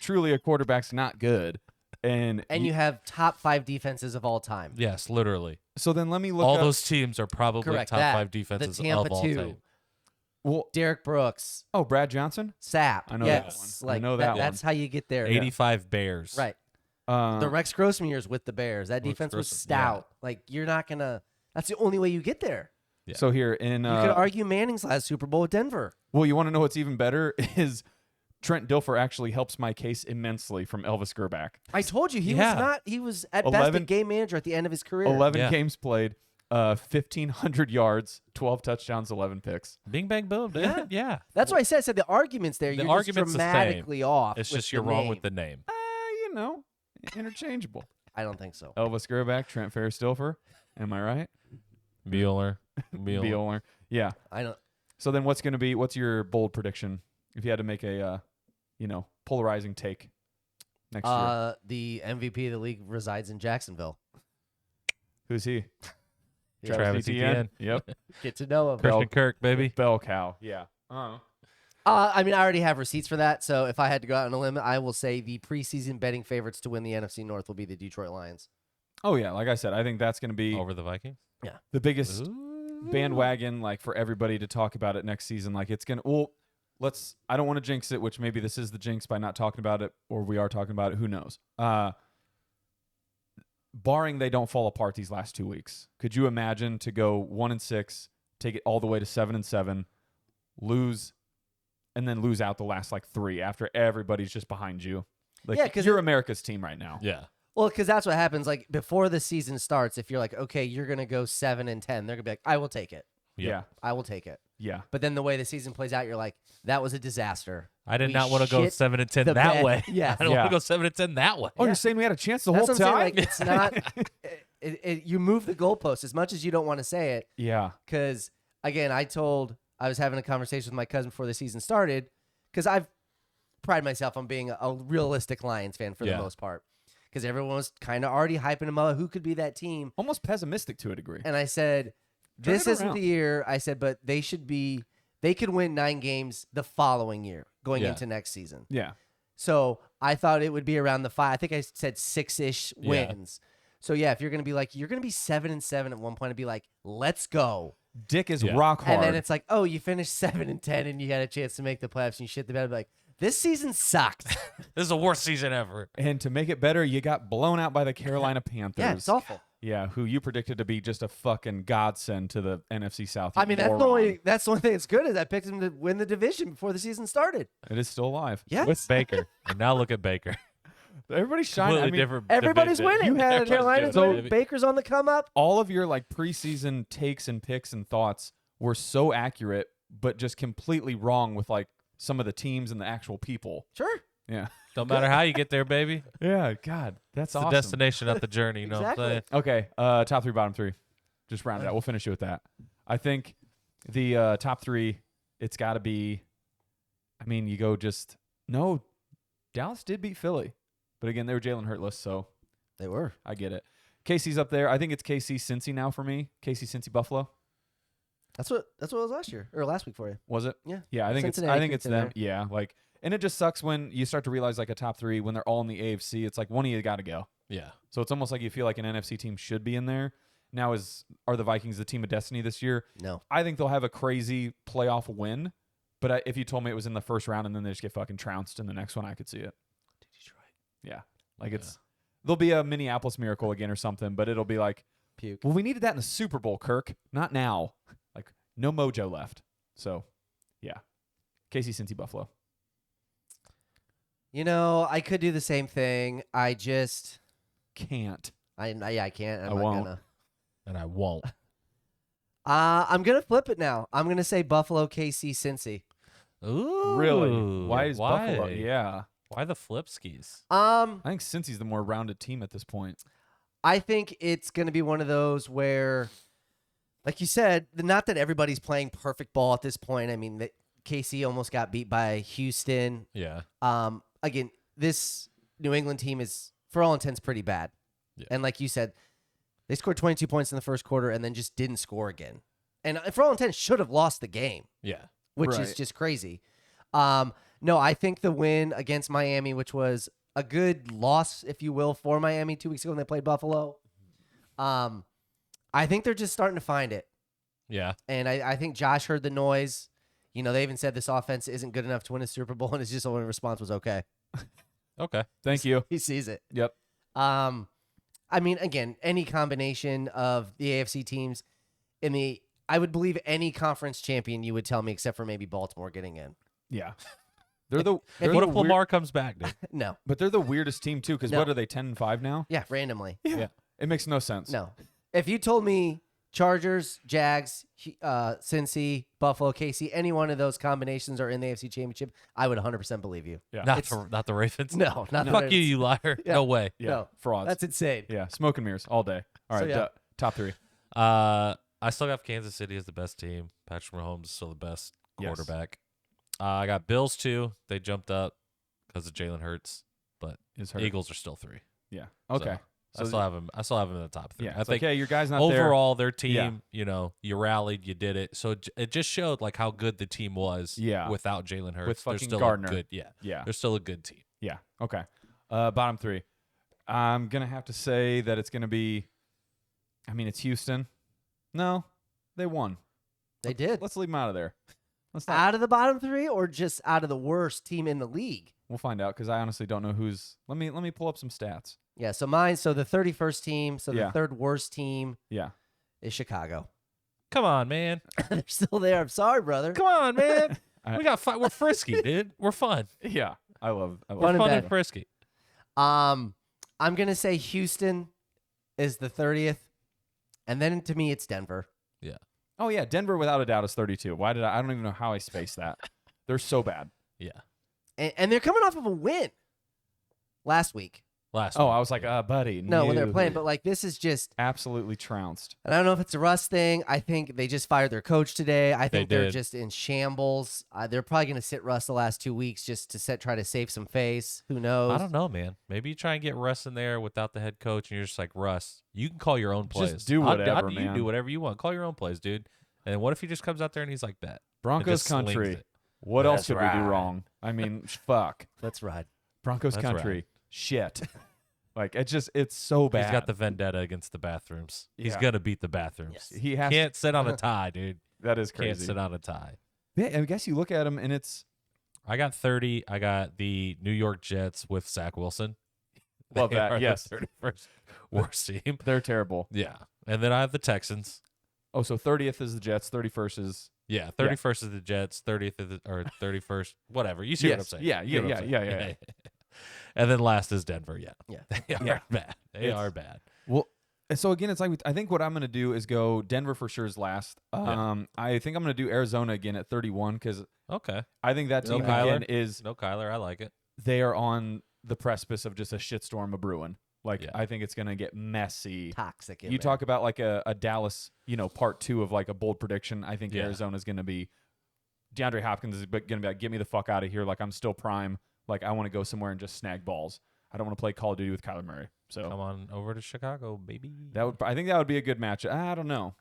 truly a quarterback's not good, and You have top 5 defenses of all time. Yes, literally. so then let me look All up. those teams are probably Correct. top That, 5 defenses the Tampa of all 2. time. Well, Derek Brooks, oh, Brad Johnson. Sapp. I know yes. that one. I Like know that That's how you get there. 85 Bears. Right. The Rex Grossman years with the Bears. That Rex defense was Grossman, stout. Like you're not gonna. That's the only way you get there. Yeah. So here in You could argue Manning's last Super Bowl with Denver. well, you want to know what's even better is Trent Dilfer actually helps my case immensely from Elvis Grbac. I told you he Yeah. was not. He was at best 11 a game manager at the end of his career. 11 Yeah. games played, 1,500 yards, 12 touchdowns, 11 picks. Bing, bang, boom. dude. Yeah. Yeah. That's why I said the argument's there. The You're argument's just the same. dramatically off. It's with just the you're wrong name. with the name. You know, interchangeable. I don't think so. Elvis Grbac, Trent Ferris Dilfer. Am I right? Bueller. Bueller. Yeah. I don't. So then what's your bold prediction if you had to make a, polarizing take next year? The MVP of the league resides in Jacksonville. Who's he? Yeah. Travis Etienne. Yep. Get to know him. Christian Kirk, baby. Bell cow. Yeah. Oh. I mean, I already have receipts for that. So if I had to go out on a limb, I will say the preseason betting favorites to win the NFC North will be the Detroit Lions. Oh yeah, like I said, I think that's going to be Over the Vikings. the biggest Ooh. bandwagon, like for everybody to talk about it next season. Like it's gonna. Well, I don't want to jinx it, which maybe this is the jinx by not talking about it, or we are talking about it. Who knows? Barring they don't fall apart these last 2 weeks, could you imagine to go 1-6, take it all the way to 7-7, lose, and then lose out the last like 3 after everybody's just behind you? Like, Yeah, 'cause you're America's team right now. Yeah. Well, because that's what happens. Like before the season starts, if you're like, okay, you're gonna go 7-10, they're gonna be like, I will take it. Yeah. I will take it. Yeah. But then the way the season plays out, you're like, that was a disaster. I did We not want to go shit 7-10 the that bed. way. Yeah. I don't Yeah. want to go 7-10 that way. Oh, Yeah. you're saying we had a chance the That's whole what I'm saying. time? Like, it's not. You move the goalpost as much as you don't want to say it. Yeah. Because again, I was having a conversation with my cousin before the season started. Because I've pride myself on being a realistic Lions fan for the Yeah. most part. Because everyone was kind of already hyping them up. Who could be that team? Almost pessimistic to a degree. And I said, Turn this it isn't around. the year. I said, but they could win 9 games the following year going Yeah. into next season. Yeah. So I thought it would be around the 5. I think I said 6-ish Yeah. wins. So yeah, if you're going to be like, you're going to be 7-7 at one point and be like, let's go. Dick is Yeah. rock hard. And then it's like, oh, you finished 7-10 and you had a chance to make the playoffs and you shit the bed. I'd be like, this season sucked. This is the worst season ever. And to make it better, you got blown out by the Carolina Panthers. Yeah, it's awful. Yeah, who you predicted to be just a fucking godsend to the NFC South. I mean, moron. that's the only thing that's good is I picked him to win the division before the season started. It is still alive. Yes. With Baker. And now look at Baker. Everybody's shining. I Completely mean, different Everybody's division. winning. had- Carolina's So- winning. Baker's on the come up. all of your like preseason takes and picks and thoughts were so accurate, but just completely wrong with like some of the teams and the actual people. Sure. Yeah. Don't matter how you get there, baby. Yeah. God, that's It's the awesome. destination, not the journey. You know Exactly. what I'm saying? Okay. Top three, bottom three. Just round it out. We'll finish it with that. I think the top three, it's got to be. I mean, you go just no. Dallas did beat Philly, but again, they were Jalen Hurtless, so They were. I get it. KC's up there. I think it's KC Cincy now for me. KC Cincy Buffalo. That's what it was last year or last week for you. Was it? Yeah. Yeah, I think Cincinnati it's creeps in them. there. Yeah, like, and it just sucks when you start to realize like a top three when they're all in the AFC. It's like one of you got to go. Yeah. So it's almost like you feel like an NFC team should be in there. Now, are the Vikings the team of destiny this year? No. I think they'll have a crazy playoff win. But if you told me it was in the first round and then they just get fucking trounced in the next one, I could see it. Detroit. Yeah, like there'll be a Minneapolis miracle again or something, but it'll be like, Puke. well, we needed that in the Super Bowl, Kirk. Not now. Like no mojo left. So, yeah, KC Cincy Buffalo. You know, I could do the same thing. I just, Can't. I can't. I I'm not won't. gonna. And I won't. I'm gonna flip it now. I'm gonna say Buffalo, KC, Cincy. Ooh. Really? Why is Buffalo? Yeah, Why the flip skis? I think Cincy's the more rounded team at this point. I think it's gonna be one of those where, like you said, not that everybody's playing perfect ball at this point. I mean, KC almost got beat by Houston. Yeah. Again, this New England team is, for all intents, pretty bad. Yeah. And like you said, they scored 22 points in the first quarter and then just didn't score again. And for all intents, should have lost the game, Yeah. which is Right. just crazy. No, I think the win against Miami, which was a good loss, if you will, for Miami 2 weeks ago when they played Buffalo. I think they're just starting to find it. Yeah. And I think Josh heard the noise. You know, they even said this offense isn't good enough to win a Super Bowl, and his just only response was okay. Okay. Thank you. He sees it. Yep. I mean, again, any combination of the AFC teams I would believe any conference champion you would tell me, except for maybe Baltimore getting in. Yeah. They're What the if weird- Lamar comes back, dude? No. but they're the weirdest team too. Because No. what are they 10-5 now? Yeah, randomly. Yeah. It makes no sense. No. If you told me Chargers, Jags, Cincy, Buffalo, KC, any one of those combinations are in the AFC Championship, I would 100% believe you. Yeah. Not the Ravens. No, not the Fuck you, Ravens. you liar. Yeah. No way. Yeah. No. Frauds. That's insane. Yeah. Smoke and mirrors all day. All So, right. yeah. Top three. I still got Kansas City as the best team. Patrick Mahomes is still the best Yes. quarterback. I got Bills 2. They jumped up because of Jalen Hurts, but Is hurt. Eagles are still 3. Yeah. Okay. I still have him. I still have him in the top 3. Yeah. I It's like, think hey, your guy's not there. overall their team, Yeah. you know, you rallied, you did it. So it just showed like how good the team was. Yeah. Without Jalen Hurts, With they're fucking still Gardner. a good. Yeah. Yeah. They're still a good team. Yeah. Okay. Bottom three. I'm gonna have to say that it's gonna be. I mean, it's Houston. No, they won. They did. Let's leave them out of there. Let's not. Out of the bottom 3 or just out of the worst team in the league? We'll find out because I honestly don't know who's. Let me pull up some stats. Yeah, so the 31st team, so the Yeah. third worst team Yeah. is Chicago. Come on, man. They're still there. I'm sorry, brother. Come on, man. I- We got fun. We're frisky, dude. We're fun. Yeah. I love. Fun We're and fun bad. and frisky. I'm going to say Houston is the 30th. And then to me, it's Denver. Oh yeah, Denver without a doubt is 32. Why did I don't even know how I spaced that. They're so bad. Yeah. And they're coming off of a win last week. Last. Oh, week. I was like, buddy. No, when they're no. playing. But, like, this is just, Absolutely trounced. and I don't know if it's a Russ thing. I think they just fired their coach today. I think they're did. just in shambles. They're probably going to sit Russ the last 2 weeks just to try to save some face. Who knows? I don't know, man. Maybe you try and get Russ in there without the head coach, and you're just like, Russ, you can call your own plays. do whatever, You man. do whatever you want. Call your own plays, dude. And what if he just comes out there and he's like, bet. Broncos just slings country. it. What else That's could we right. do wrong? I mean, fuck. Let's ride. Broncos That's country. right. Shit. Like it's so bad. He's got the vendetta against the bathrooms. He's Yeah. gonna beat the bathrooms. Yes. He has Can't sit on a tie, dude. that is Can't crazy. sit on a tie. Yeah, I guess you look at him and it's I got 30. I got the New York Jets with Zach Wilson. Love They that. are Yes. the 31st worst team. They're terrible. Yeah. And then I have the Texans. Oh, so 30th is the Jets, 31st is Yeah, 31st is the Jets, 30th is or 31st, whatever. You see what I'm Yes. saying? Yeah, You know what I'm yeah, saying. And then last is Denver. Yeah. Yeah. They are Yeah. bad. They It's- are bad. Well, and so again, it's like I think what I'm going to do is go Denver for sure is last. Yeah. I think I'm going to do Arizona again at 31 because Okay. I think that No team Kyler? again is No Kyler. I like it. they are on the precipice of just a shitstorm of brewing. Like Yeah. I think it's going to get messy. Toxic. You talk about like a Dallas, part 2 of like a bold prediction. I think Yeah. Arizona's going to be DeAndre Hopkins is going to be like, get me the fuck out of here. Like I'm still prime. Like I want to go somewhere and just snag balls. I don't want to play Call of Duty with Kyler Murray. So Come on over to Chicago, baby. I think that would be a good match. I don't know.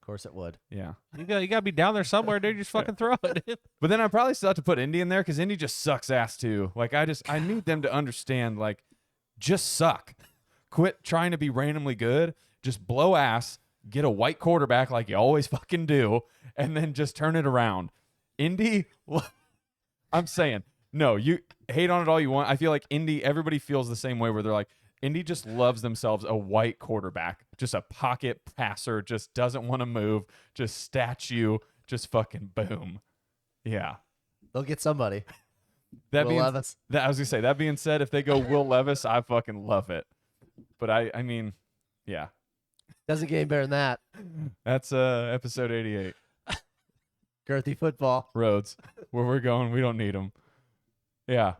Of course it would. Yeah. You got to be down there somewhere, dude. Just fucking throw it. But then I probably still have to put Indy in there because Indy just sucks ass too. Like I need them to understand, like, just suck. Quit trying to be randomly good. Just blow ass. Get a white quarterback like you always fucking do, and then just turn it around. Indy, I'm saying, no, you hate on it all you want. I feel like Indy, everybody feels the same way where they're like, Indy just loves themselves a white quarterback, just a pocket passer, just doesn't want to move, just statue, just fucking boom. Yeah. They'll get somebody. That Will being Levis. that I was gonna say, that being said, if they go Will Levis, I fucking love it. But I mean, yeah. Doesn't get any better than that. That's episode 88. Girthy football. Roads. Where we're going, we don't need them. Yeah.